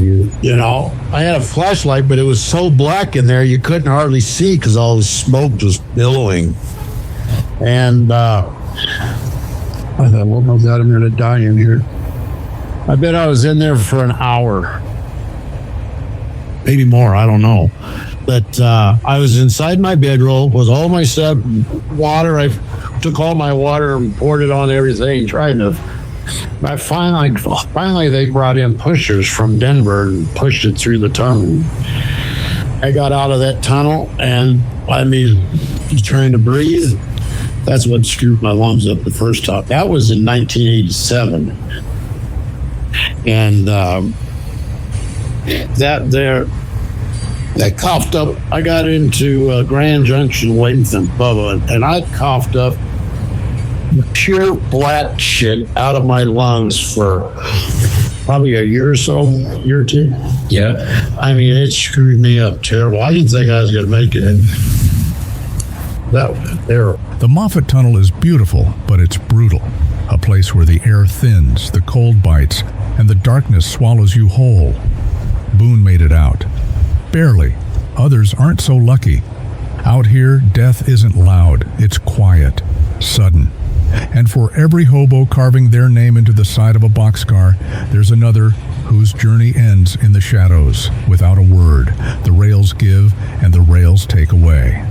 Speaker 4: You know, I had a flashlight, but it was so black in there you couldn't hardly see because all the smoke was billowing. And I thought, well, no doubt I'm going to die in here. I bet I was in there for an hour, maybe more. I don't know. But I was inside my bedroll with all my stuff, water. I took all my water and poured it on everything, trying to. I finally, they brought in pushers from Denver and pushed it through the tunnel. I got out of that tunnel, and I mean, trying to breathe. That's what screwed my lungs up the first time. That was in 1987, and that coughed up. I got into Grand Junction waiting for Bubba, and I coughed up pure black shit out of my lungs for probably a year or so, year or two. Yeah. I mean, it screwed me up terrible. I didn't think I was going to make it. That was terrible.
Speaker 2: The Moffett Tunnel is beautiful, but it's brutal. A place where the air thins, the cold bites, and the darkness swallows you whole. Boone made it out. Barely. Others aren't so lucky. Out here, death isn't loud. It's quiet, sudden. And for every hobo carving their name into the side of a boxcar, there's another whose journey ends in the shadows, without a word. The rails give, and the rails take away.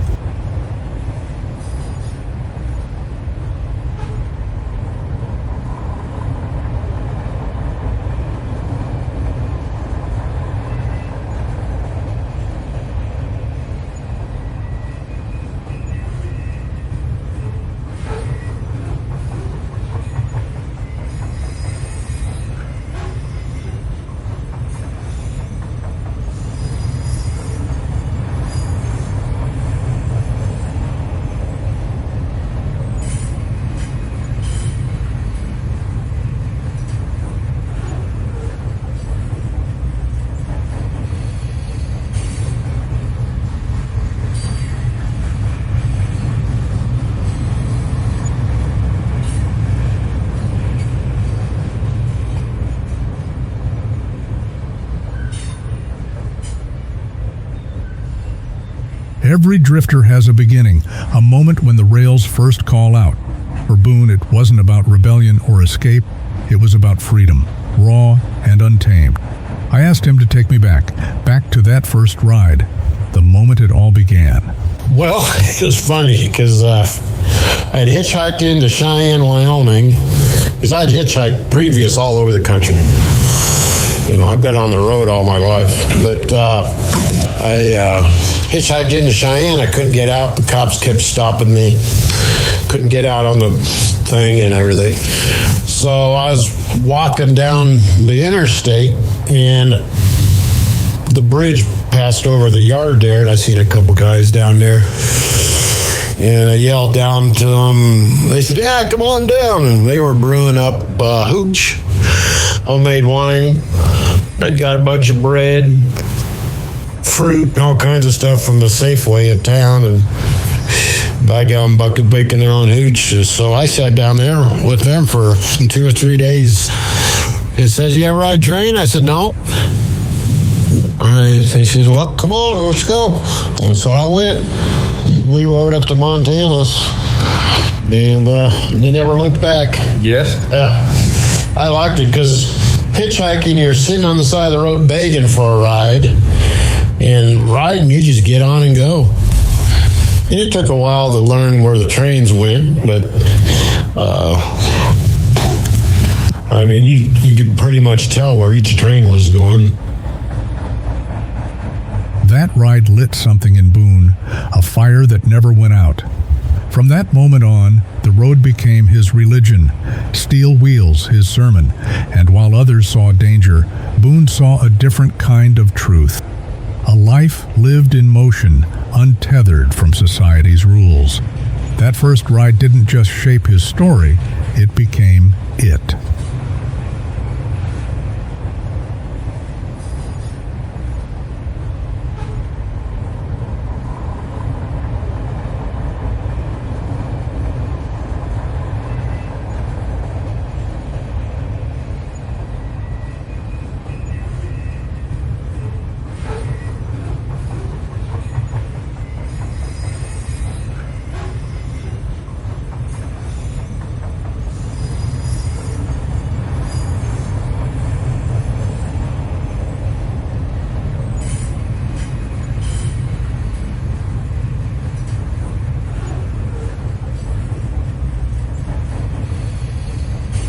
Speaker 2: Every drifter has a beginning, a moment when the rails first call out. For Boone, it wasn't about rebellion or escape. It was about freedom, raw and untamed. I asked him to take me back to that first ride, the moment it all began.
Speaker 4: Well, it was funny because I had hitchhiked into Cheyenne, Wyoming, because I'd hitchhiked previous all over the country. I've been on the road all my life, but I hitchhiked into Cheyenne. I couldn't get out. The cops kept stopping me. Couldn't get out on the thing and everything. So I was walking down the interstate, and the bridge passed over the yard there, and I seen a couple guys down there. And I yelled down to them. They said, "Yeah, come on down." And they were brewing up hooch, homemade wine. I got a bunch of bread, fruit, and all kinds of stuff from the Safeway in town, and by gallon bucket baking their own hooch. So I sat down there with them for 2 or 3 days. It says, "You ever ride train?" I said, "No." He says, "Well, come on, let's go." And so I went. We rode up to Montana, and they never looked back.
Speaker 12: Yes?
Speaker 4: I liked it because hitchhiking, you're sitting on the side of the road begging for a ride, and riding, you just get on and go. And it took a while to learn where the trains went, but you could pretty much tell where each train was going.
Speaker 2: That ride lit something in Boone, a fire that never went out. From that moment on, the road became his religion, steel wheels his sermon, and while others saw danger, Boone saw a different kind of truth. A life lived in motion, untethered from society's rules. That first ride didn't just shape his story, it became it.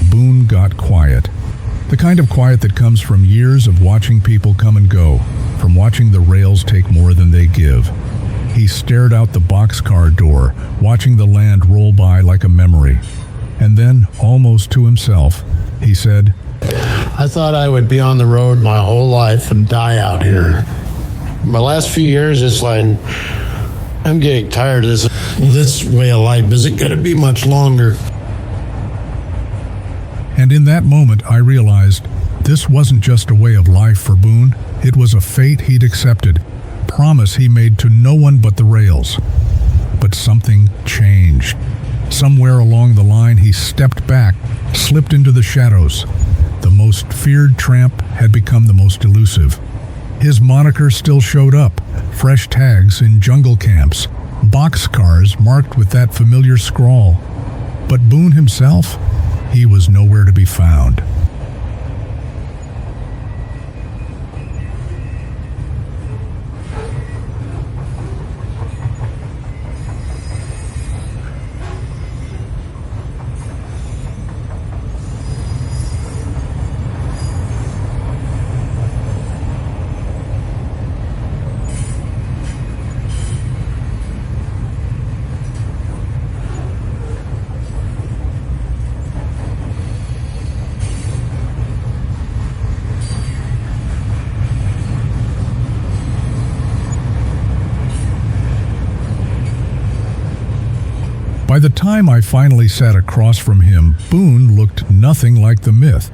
Speaker 2: Boone got quiet. The kind of quiet that comes from years of watching people come and go, from watching the rails take more than they give. He stared out the boxcar door, watching the land roll by like a memory. And then, almost to himself, he said,
Speaker 4: "I thought I would be on the road my whole life and die out here. My last few years, it's like, I'm getting tired of this way of life. Is it going to be much longer?"
Speaker 2: And in that moment, I realized this wasn't just a way of life for Boone. It was a fate he'd accepted, promise he made to no one but the rails. But something changed. Somewhere along the line, he stepped back, slipped into the shadows. The most feared tramp had become the most elusive. His moniker still showed up, fresh tags in jungle camps, boxcars marked with that familiar scrawl. But Boone himself, he was nowhere to be found. By the time I finally sat across from him, Boone looked nothing like the myth.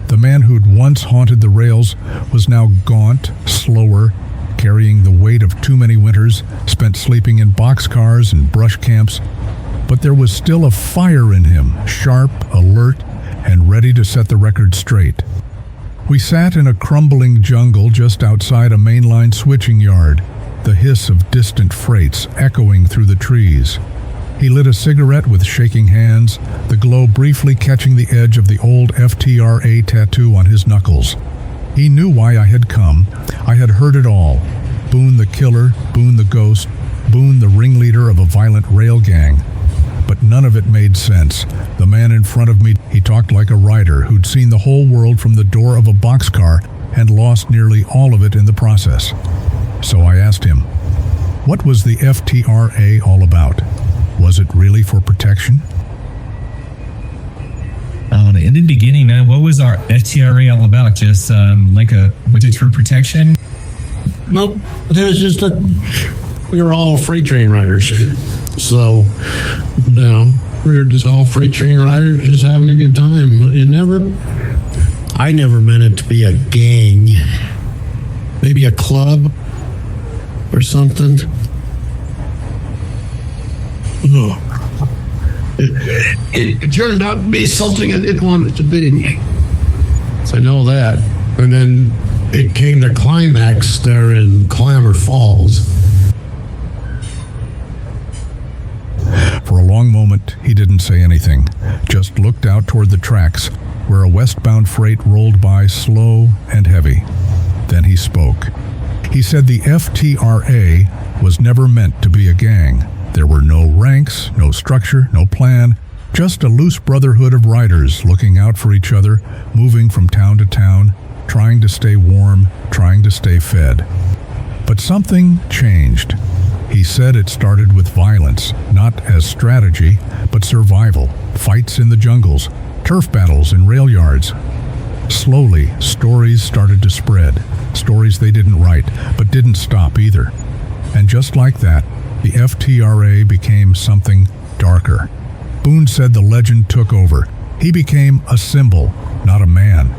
Speaker 2: The man who'd once haunted the rails was now gaunt, slower, carrying the weight of too many winters, spent sleeping in boxcars and brush camps. But there was still a fire in him, sharp, alert, and ready to set the record straight. We sat in a crumbling jungle just outside a mainline switching yard, the hiss of distant freights echoing through the trees. He lit a cigarette with shaking hands, the glow briefly catching the edge of the old FTRA tattoo on his knuckles. He knew why I had come. I had heard it all. Boone the killer, Boone the ghost, Boone the ringleader of a violent rail gang. But none of it made sense. The man in front of me, he talked like a rider who'd seen the whole world from the door of a boxcar and lost nearly all of it in the process. So I asked him, what was the FTRA all about? Was it really for protection?
Speaker 10: In the beginning, man, what was our FTRA all about? Just was it for protection?
Speaker 5: Nope. It was just that we were all freight train riders. So, we were just all freight train riders, just having a good time. I never meant it to be a gang. Maybe a club or something. Oh. It turned out to be something I didn't want it to be. So I know that. And then it came to climax there in Clamor Falls.
Speaker 2: For a long moment, he didn't say anything, just looked out toward the tracks, where a westbound freight rolled by slow and heavy. Then he spoke. He said the FTRA was never meant to be a gang. There were no ranks, no structure, no plan, just a loose brotherhood of riders looking out for each other, moving from town to town, trying to stay warm, trying to stay fed. But something changed. He said it started with violence, not as strategy, but survival, fights in the jungles, turf battles in rail yards. Slowly, stories started to spread, stories they didn't write, but didn't stop either. And just like that, the FTRA became something darker. Boone said the legend took over. He became a symbol, not a man.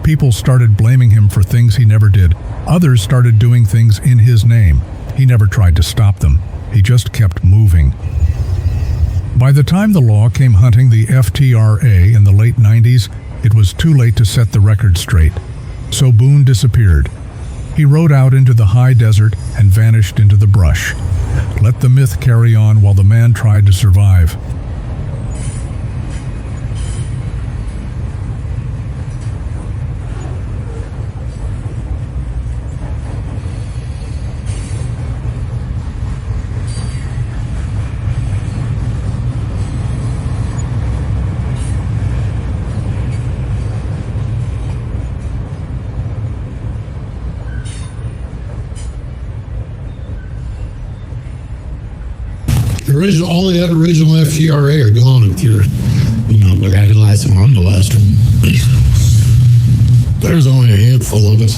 Speaker 2: People started blaming him for things he never did. Others started doing things in his name. He never tried to stop them. He just kept moving. By the time the law came hunting the FTRA in the late 90s, it was too late to set the record straight. So Boone disappeared. He rode out into the high desert and vanished into the brush. Let the myth carry on while the man tried to survive.
Speaker 5: All the original FTRA are gone if you're, like I last one, I'm the last one. There's only a handful of us.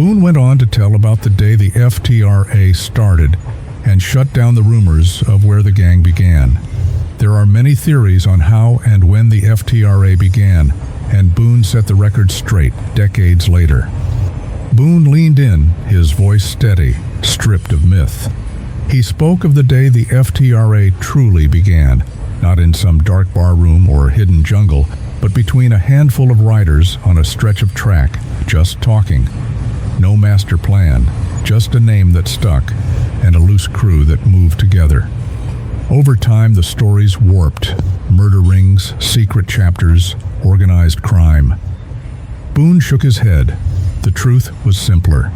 Speaker 2: Boone went on to tell about the day the FTRA started and shut down the rumors of where the gang began. There are many theories on how and when the FTRA began, and Boone set the record straight decades later. Boone leaned in, his voice steady, stripped of myth. He spoke of the day the FTRA truly began, not in some dark bar room or hidden jungle, but between a handful of riders on a stretch of track, just talking. No master plan, just a name that stuck, and a loose crew that moved together. Over time, the stories warped. Murder rings, secret chapters, organized crime. Boone shook his head. The truth was simpler.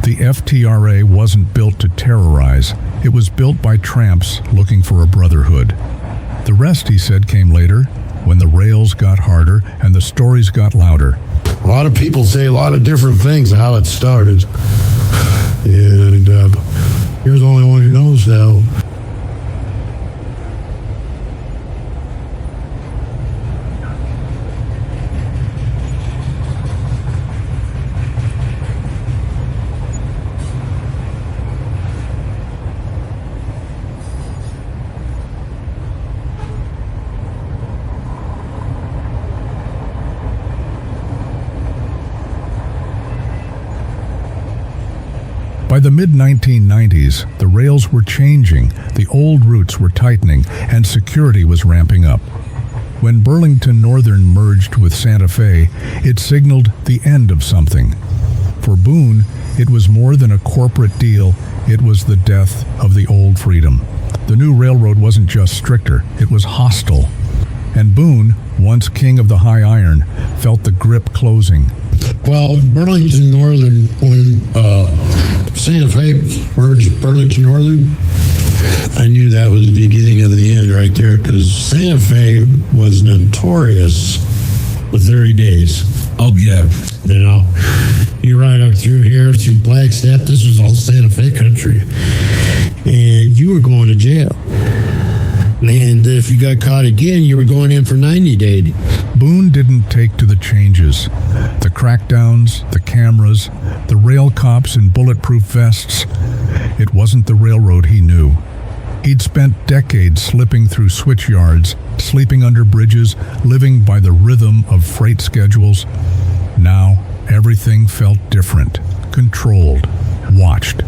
Speaker 2: The FTRA wasn't built to terrorize. It was built by tramps looking for a brotherhood. The rest, he said, came later, when the rails got harder and the stories got louder.
Speaker 5: A lot of people say a lot of different things of how it started. And you're the only one who knows now.
Speaker 2: By the mid-1990s, the rails were changing, the old routes were tightening, and security was ramping up. When Burlington Northern merged with Santa Fe, it signaled the end of something. For Boone, it was more than a corporate deal, it was the death of the old freedom. The new railroad wasn't just stricter, it was hostile. And Boone, once king of the high iron, felt the grip closing.
Speaker 5: Well, Burlington Northern, when Santa Fe merged Burlington Northern, I knew that was the beginning of the end right there, because Santa Fe was notorious for 30 days.
Speaker 10: Oh, yeah.
Speaker 5: You know, you ride up through here, through Flagstaff, this was all Santa Fe country, and you were going to jail. And if you got caught again, you were going in for 90 days.
Speaker 2: Boone didn't take to the changes. The crackdowns, the cameras, the rail cops in bulletproof vests. It wasn't the railroad he knew. He'd spent decades slipping through switch yards, sleeping under bridges, living by the rhythm of freight schedules. Now, everything felt different, controlled, watched.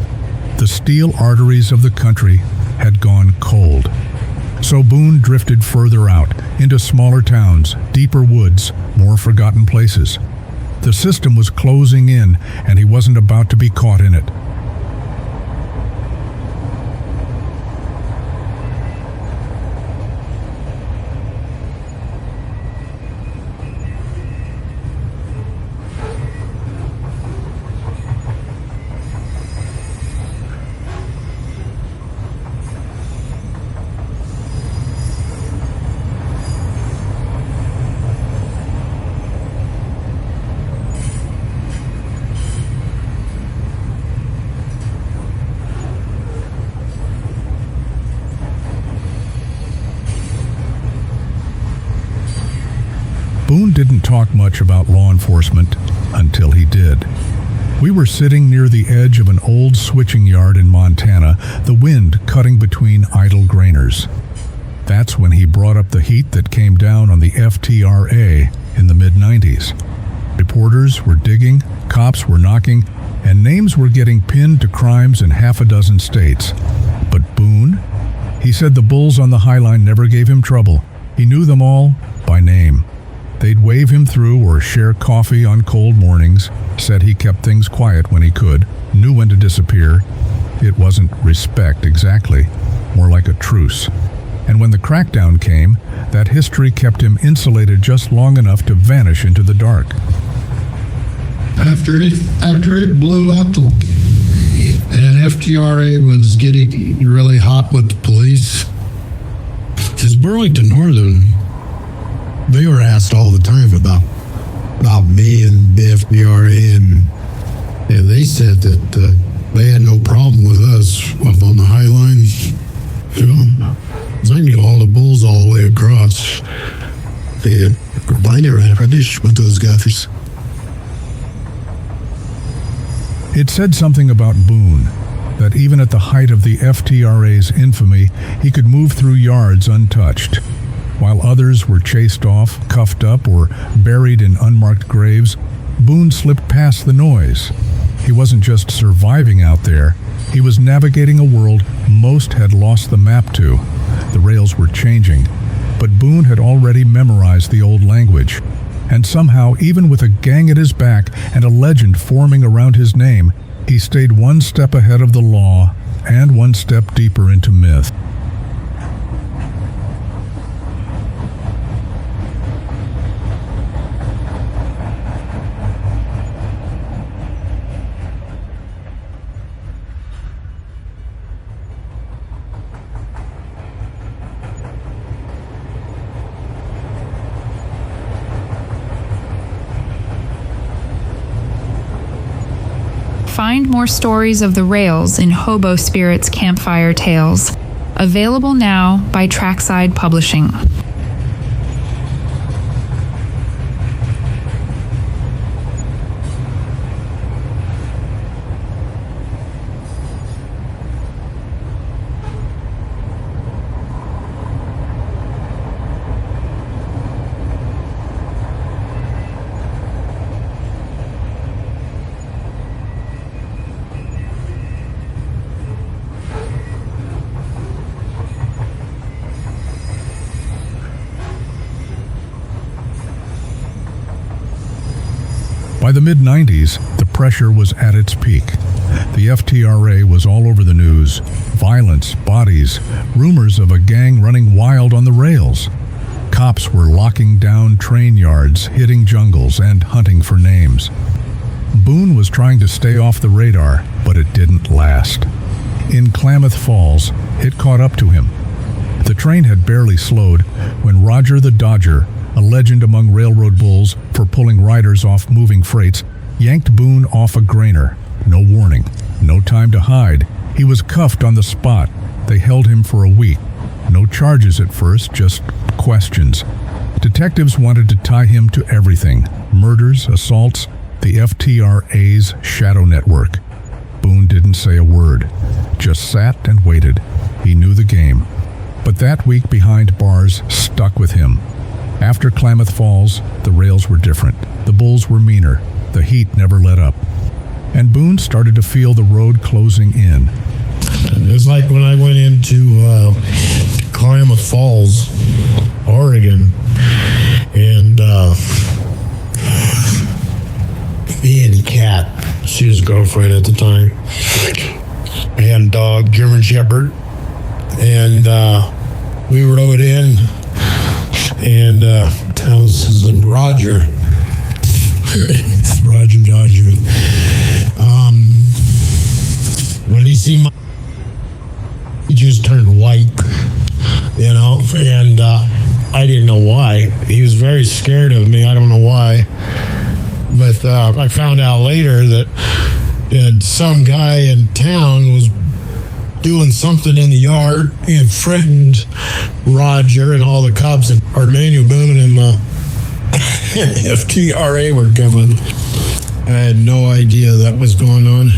Speaker 2: The steel arteries of the country had gone cold. So Boone drifted further out, into smaller towns, deeper woods, more forgotten places. The system was closing in, and he wasn't about to be caught in it. Boone didn't talk much about law enforcement until he did. We were sitting near the edge of an old switching yard in Montana, the wind cutting between idle grainers. That's when he brought up the heat that came down on the FTRA in the mid-90s. Reporters were digging, cops were knocking, and names were getting pinned to crimes in half a dozen states. But Boone? He said the bulls on the High Line never gave him trouble. He knew them all by name. They'd wave him through or share coffee on cold mornings, said he kept things quiet when he could, knew when to disappear. It wasn't respect exactly, more like a truce. And when the crackdown came, that history kept him insulated just long enough to vanish into the dark.
Speaker 5: After it blew up, and FTRA was getting really hot with the police, because Burlington Northern, they were asked all the time about me and the FTRA, and they said that they had no problem with us up on the High Line. You know, 'cause I knew all the bulls all the way across. And I never had an issue with those guys.
Speaker 2: It said something about Boone, that even at the height of the FTRA's infamy, he could move through yards untouched. While others were chased off, cuffed up, or buried in unmarked graves, Boone slipped past the noise. He wasn't just surviving out there, he was navigating a world most had lost the map to. The rails were changing, but Boone had already memorized the old language. And somehow, even with a gang at his back and a legend forming around his name, he stayed one step ahead of the law and one step deeper into myth.
Speaker 6: Find more stories of the rails in Hobo Spirit's Campfire Tales, available now by Trackside Publishing.
Speaker 2: the mid-90s, the pressure was at its peak. The FTRA was all over the news. Violence, bodies, rumors of a gang running wild on the rails. Cops were locking down train yards, hitting jungles, and hunting for names. Boone was trying to stay off the radar, but it didn't last. In Klamath Falls, it caught up to him. The train had barely slowed when Roger the Dodger, a legend among railroad bulls for pulling riders off moving freights, yanked Boone off a grainer. No warning, no time to hide. He was cuffed on the spot. They held him for a week. No charges at first, just questions. Detectives wanted to tie him to everything: murders, assaults, the FTRA's shadow network. Boone didn't say a word, just sat and waited. He knew the game. But that week behind bars stuck with him. After Klamath Falls, the rails were different. The bulls were meaner. The heat never let up. And Boone started to feel the road closing in.
Speaker 5: It was like when I went into Klamath Falls, Oregon, and me and Kat, she was girlfriend at the time, and dog, German Shepherd, and we rode in, and this is Roger Dodger. When he seen my, he just turned white, you know, and I didn't know why. He was very scared of me. I don't know why. But I found out later that some guy in town was doing something in the yard and threatened Roger and all the cops, and Dan'l Boone and the FTRA were coming. I had no idea that was going on.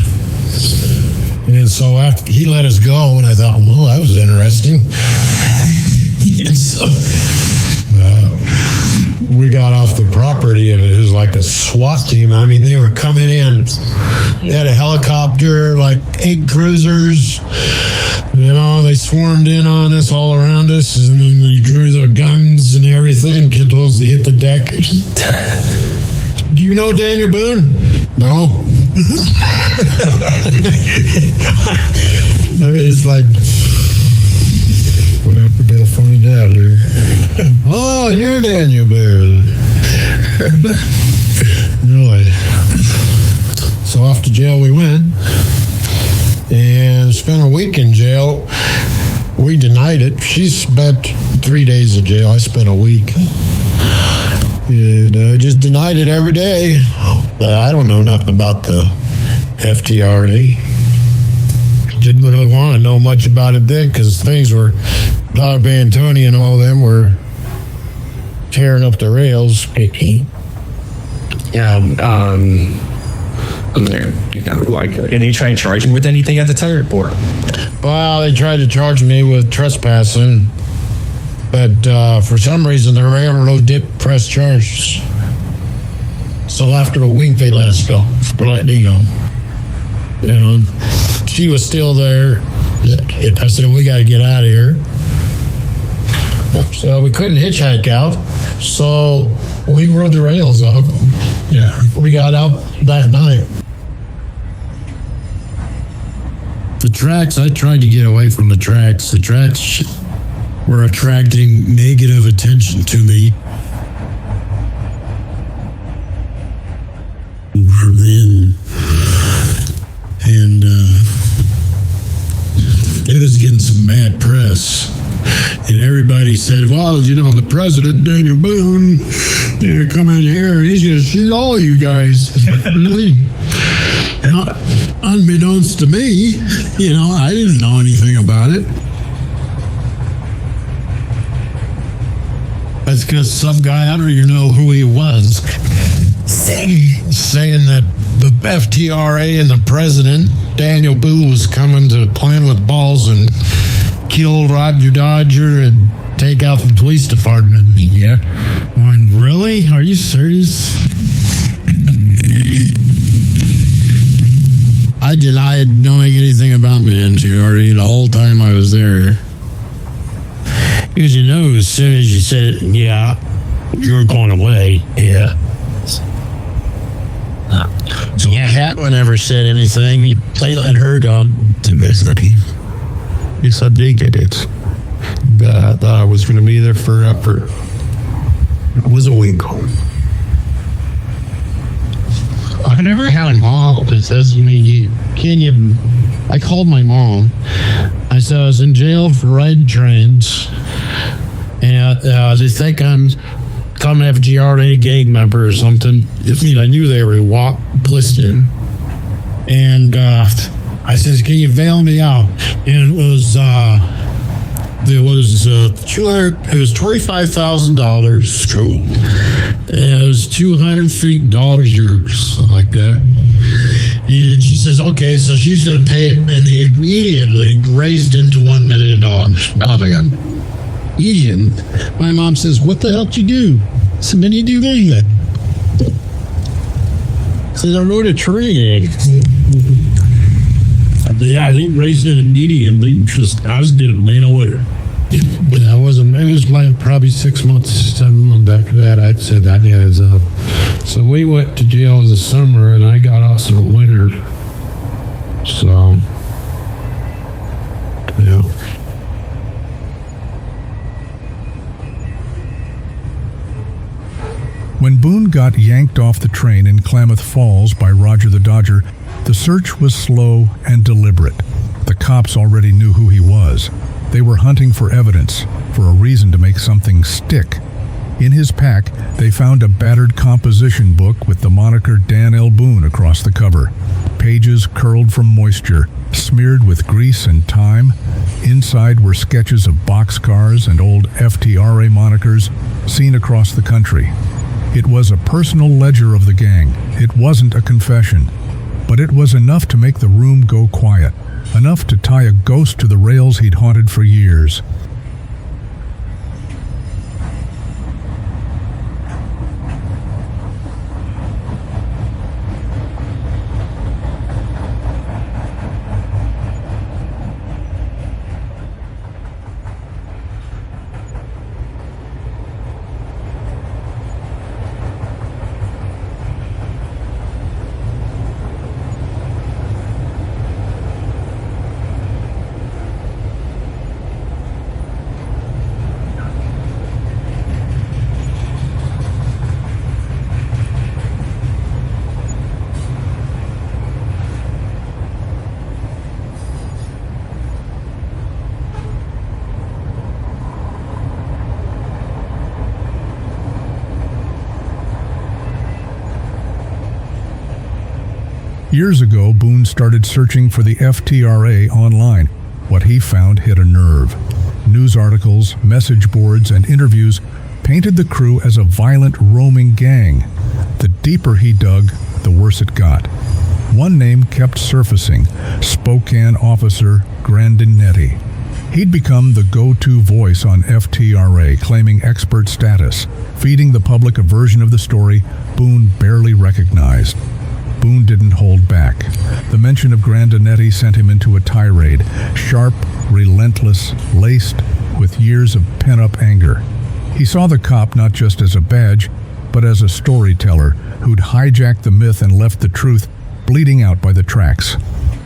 Speaker 5: And so after he let us go, and I thought, well, that was interesting. And so we got off the property, and it was like a SWAT team. I mean, they were coming in. They had a helicopter, like 8 cruisers. You know, they swarmed in on us, all around us, and then they drew their guns and everything, supposed to hit the deck. Do you know Dan'l Boone? No. It's like, what happened to find out here? Oh, you're Dan'l Boone. Really. So off to jail we went, and spent a week in jail. We denied it. She spent 3 days in jail. I spent a week. And I just denied it every day. I don't know nothing about the FTRA. Didn't really want to know much about it then, because things were, Bob Antoni and all them were tearing up the rails.
Speaker 10: Yeah, like, and they try to charge him with anything at the time, or?
Speaker 5: Well, they tried to charge me with trespassing, but for some reason the railroad didn't press charges. So after a week, they let us go. Let me go. You know, she was still there. I said, we got to get out of here. So we couldn't hitchhike out. So we rode the rails up. Yeah. We got out that night. The tracks, I tried to get away from the tracks. The tracks were attracting negative attention to me. And it was getting some bad press. And everybody said, well, you know, the president, Dan'l Boone, come in here, he's going to shoot all you guys. Really? Unbeknownst to me, you know, I didn't know anything about it. That's because some guy, I don't even know who he was, saying that the FTRA and the president, Dan'l Boone, was coming to playing with balls and kill Roger Dodger and take out the police department. Yeah. Really? Are you serious? I denied knowing anything about the FTRA the whole time I was there. Because you know, as soon as you said, yeah, you're going away. Yeah.
Speaker 4: Yeah, Hatwin never said anything. They let her go to visit him.
Speaker 5: Yes, I did get it. But I thought I was going to be there forever. It was a winkle.
Speaker 4: I never had a mom that says to me, I called my mom. I said I was in jail for riding trains. And they think I'm some FTRA gang member or something. I knew they were blistered. And I said, can you bail me out? And it was $25,000. Cool. It was $250 something like that. And she says, okay, so she's going to pay it. And they immediately raised into $1 million. Nothing. Ian, my mom says, what the hell did you do? I said, when you do that? I said, I wrote a tree. Yeah, they raised it immediately. I was getting laid away. But I wasn't. It was like probably 6 months, 7 months after that. I said that is up. So we went to jail in the summer, and I got off in the winter. So, yeah.
Speaker 2: When Boone got yanked off the train in Klamath Falls by Roger the Dodger, the search was slow and deliberate. The cops already knew who he was. They were hunting for evidence, for a reason to make something stick. In his pack, they found a battered composition book with the moniker Dan'l Boone across the cover. Pages curled from moisture, smeared with grease and time. Inside were sketches of boxcars and old FTRA monikers seen across the country. It was a personal ledger of the gang. It wasn't a confession. But it was enough to make the room go quiet, enough to tie a ghost to the rails he'd haunted for years. Years ago, Boone started searching for the FTRA online. What he found hit a nerve. News articles, message boards, and interviews painted the crew as a violent, roaming gang. The deeper he dug, the worse it got. One name kept surfacing: Spokane officer Grandinetti. He'd become the go-to voice on FTRA, claiming expert status, feeding the public a version of the story Boone barely recognized. Boone didn't hold back. The mention of Grandinetti sent him into a tirade, sharp, relentless, laced with years of pent-up anger. He saw the cop not just as a badge, but as a storyteller who'd hijacked the myth and left the truth bleeding out by the tracks.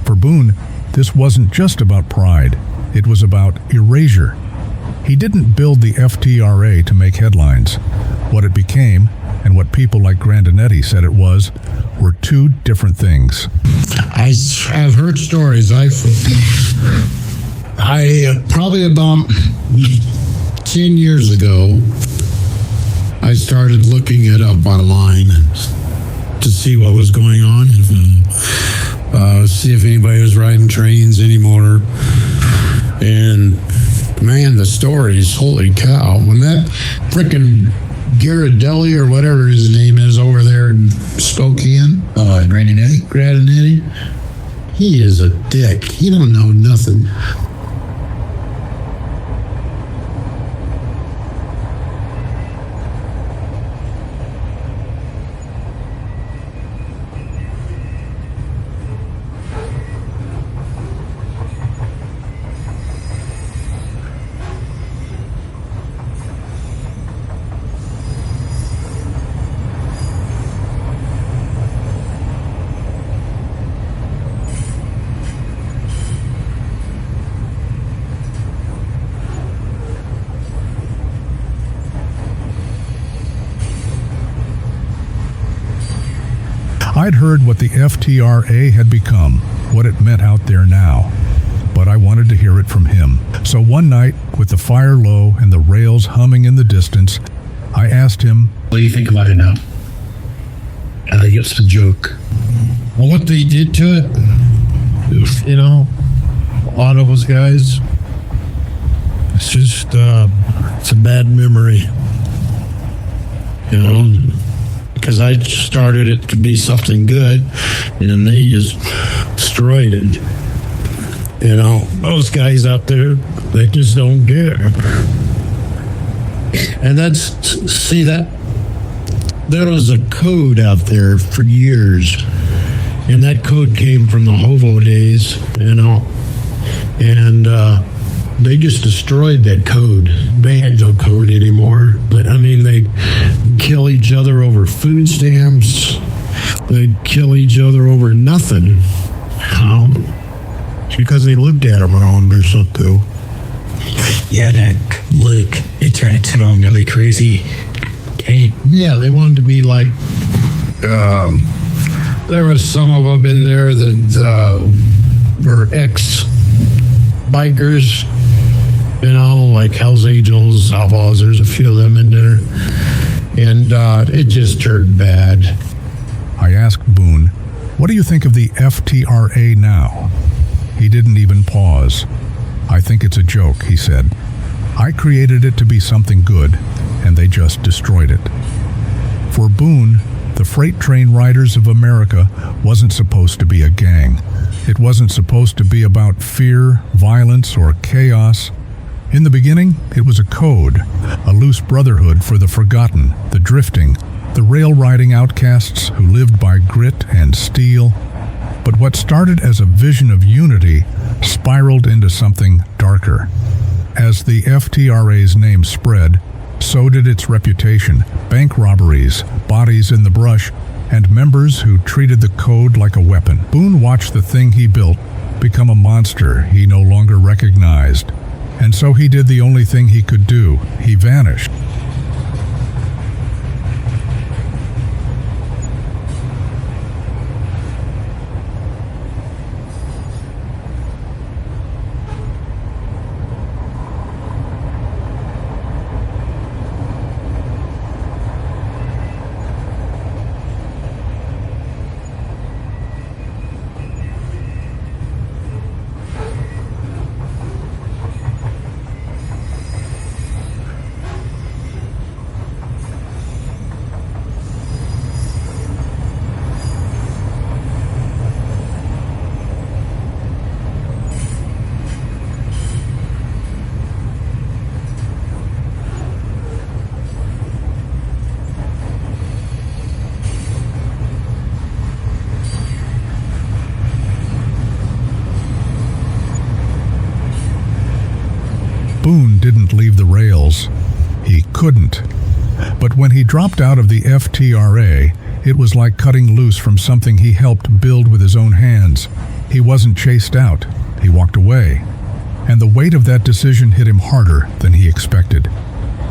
Speaker 2: For Boone, this wasn't just about pride. It was about erasure. He didn't build the FTRA to make headlines. What it became, and what people like Grandinetti said it was, were two different things.
Speaker 4: I've heard stories. I probably about 10 years ago, I started looking it up online to see what was going on, see if anybody was riding trains anymore. And man, the stories, holy cow. When that frickin' Ghirardelli or whatever his name is over there in Spokane. Grandinetti. He is a dick. He don't know nothing.
Speaker 2: I'd heard what the FTRA had become, what it meant out there now, but I wanted to hear it from him. So one night, with the fire low and the rails humming in the distance, I asked him,
Speaker 5: "What do you think about it now?" I think it's a joke. Well, what they did to it, you know, a lot of those guys, it's just, it's a bad memory. You know, because I started it to be something good, and they just destroyed it. You know, those guys out there, they just don't care. And there was a code out there for years, and that code came from the Hobo days, you know, and they just destroyed that code. They had no code anymore, but I mean, they kill each other over food stamps. They'd kill each other over nothing. Because they looked at them wrong or something.
Speaker 10: Yeah, that look, it turned into a really crazy game.
Speaker 5: Yeah, they wanted to be like, there was some of them in there that were ex-bikers, you know, like Hell's Angels, Outlaws. There's a few of them in there. And it just turned bad.
Speaker 2: I asked Boone, "What do you think of the FTRA now?" He didn't even pause. "I think it's a joke," he said. "I created it to be something good, and they just destroyed it." For Boone, the Freight Train Riders of America wasn't supposed to be a gang. It wasn't supposed to be about fear, violence, or chaos. In the beginning, it was a code, a loose brotherhood for the forgotten, the drifting, the rail-riding outcasts who lived by grit and steel. But what started as a vision of unity spiraled into something darker. As the FTRA's name spread, so did its reputation: bank robberies, bodies in the brush, and members who treated the code like a weapon. Boone watched the thing he built become a monster he no longer recognized. And so he did the only thing he could do. He vanished. Boone didn't leave the rails. He couldn't. But when he dropped out of the FTRA, it was like cutting loose from something he helped build with his own hands. He wasn't chased out. He walked away. And the weight of that decision hit him harder than he expected.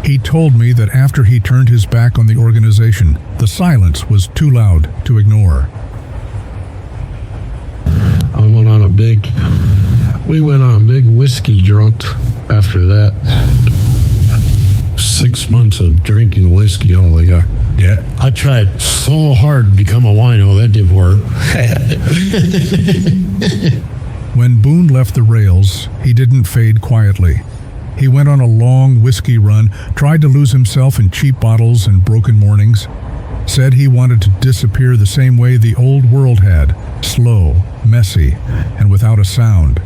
Speaker 2: He told me that after he turned his back on the organization, the silence was too loud to ignore.
Speaker 5: We went on a big whiskey drunk after that. 6 months of drinking whiskey, all I got.
Speaker 10: Yeah.
Speaker 5: I tried so hard to become a wino, that didn't work.
Speaker 2: When Boone left the rails, he didn't fade quietly. He went on a long whiskey run, tried to lose himself in cheap bottles and broken mornings, said he wanted to disappear the same way the old world had, slow, messy, and without a sound.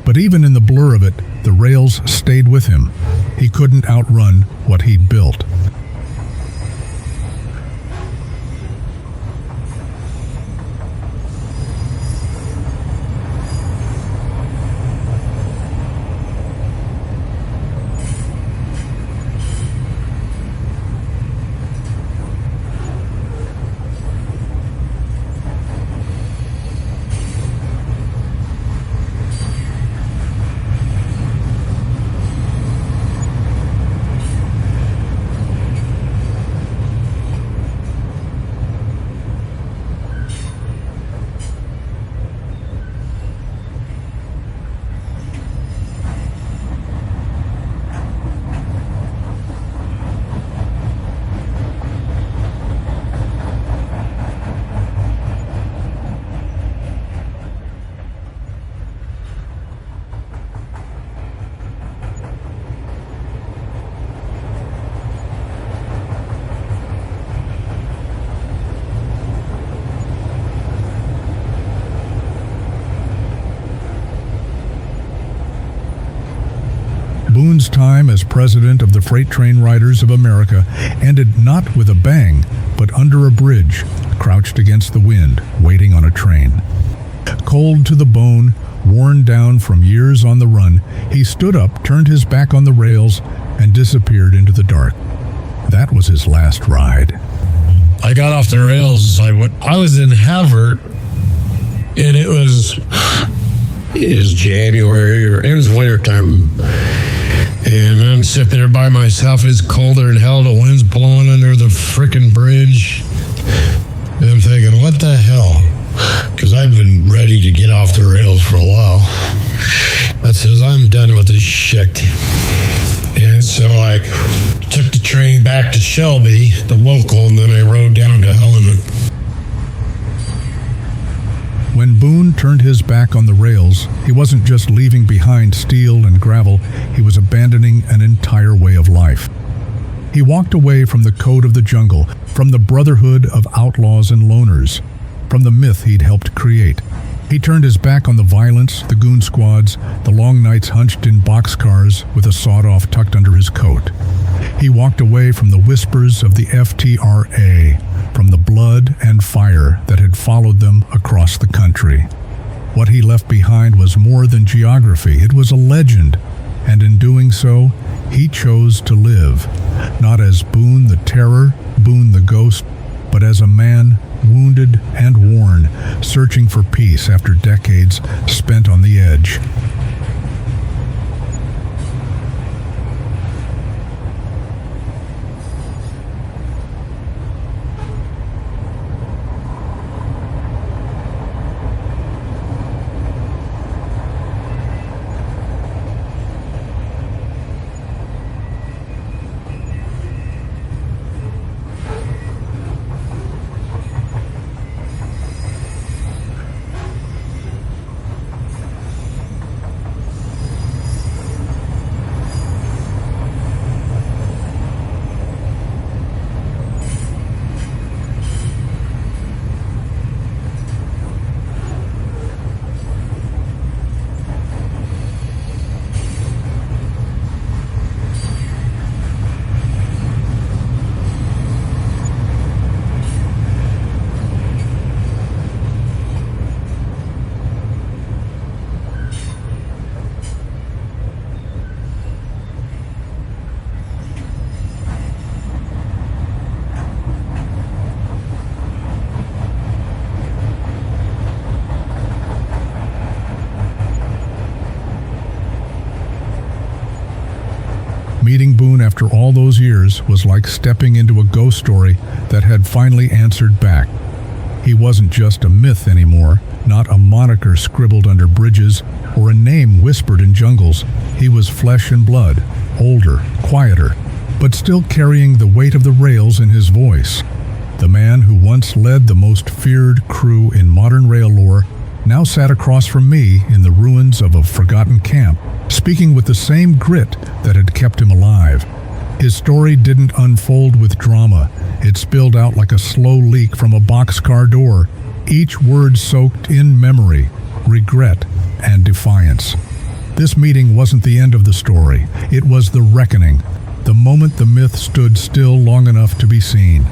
Speaker 2: But even in the blur of it, the rails stayed with him. He couldn't outrun what he'd built. Boone's time as president of the Freight Train Riders of America ended not with a bang, but under a bridge, crouched against the wind, waiting on a train. Cold to the bone, worn down from years on the run, he stood up, turned his back on the rails, and disappeared into the dark. That was his last ride.
Speaker 5: I got off the rails. I was in Havert, and it was January, or it was wintertime. And I'm sitting there by myself. It's colder than hell. The wind's blowing under the frickin' bridge. And I'm thinking, what the hell? Because I've been ready to get off the rails for a while. That says, I'm done with this shit. And so I took the train back to Shelby, the local, and then I rode down to Helena.
Speaker 2: When Boone turned his back on the rails, he wasn't just leaving behind steel and gravel, he was abandoning an entire way of life. He walked away from the code of the jungle, from the brotherhood of outlaws and loners, from the myth he'd helped create. He turned his back on the violence, the goon squads, the long nights hunched in boxcars with a sawed-off tucked under his coat. He walked away from the whispers of the FTRA, from the blood and fire that had followed them across the country. What he left behind was more than geography, it was a legend, and in doing so, he chose to live, not as Boone the Terror, Boone the Ghost, but as a man wounded and worn, searching for peace after decades spent on the edge. Meeting Boone after all those years was like stepping into a ghost story that had finally answered back. He wasn't just a myth anymore, not a moniker scribbled under bridges or a name whispered in jungles. He was flesh and blood, older, quieter, but still carrying the weight of the rails in his voice. The man who once led the most feared crew in modern rail lore now sat across from me in the ruins of a forgotten camp, speaking with the same grit that had kept him alive. His story didn't unfold with drama. It spilled out like a slow leak from a boxcar door, each word soaked in memory, regret, and defiance. This meeting wasn't the end of the story. It was the reckoning, the moment the myth stood still long enough to be seen.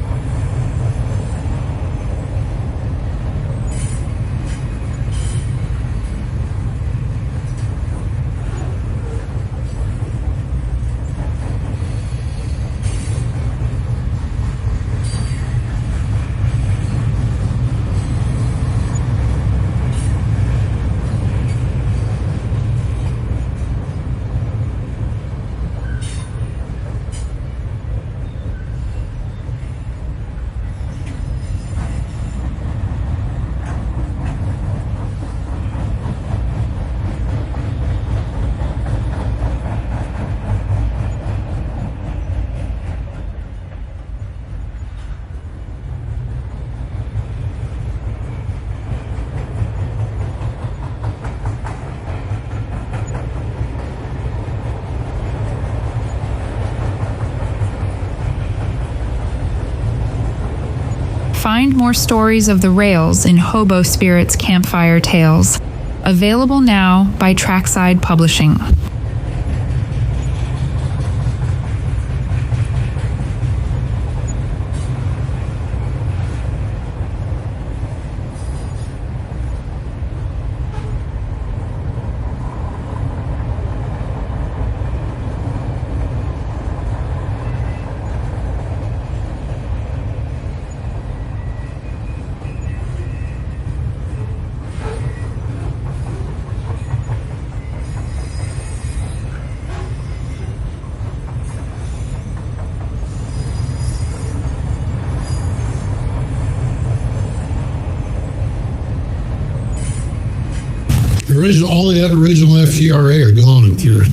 Speaker 6: Find more stories of the rails in Hobo Spirit's Campfire Tales, available now by Trackside Publishing.
Speaker 5: all the original FTRA are gone. If you're,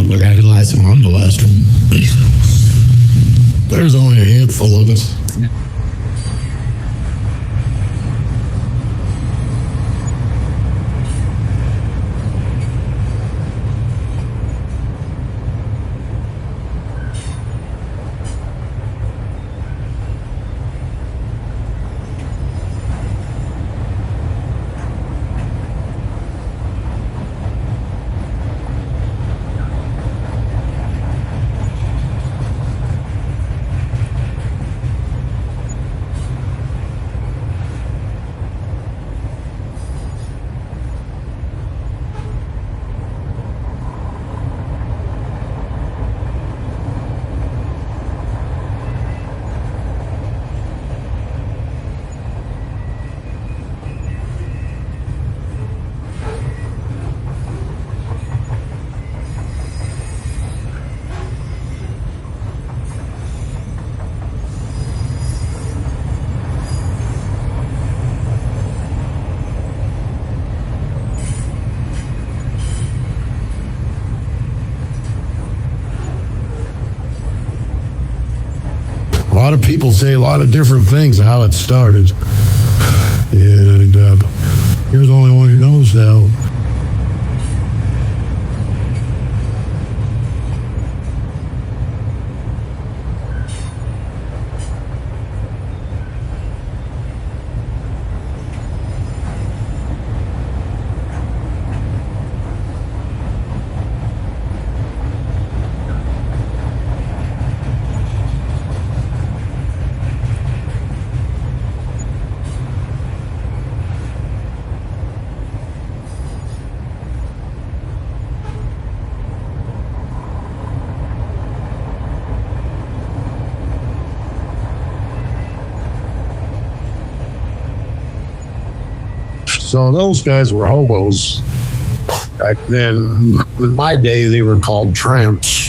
Speaker 5: like I can last on the last one. There's only a handful of us. A lot of people say a lot of different things of how it started. And you're the only one who knows now. So those guys were hobos. Back then, in my day, they were called tramps.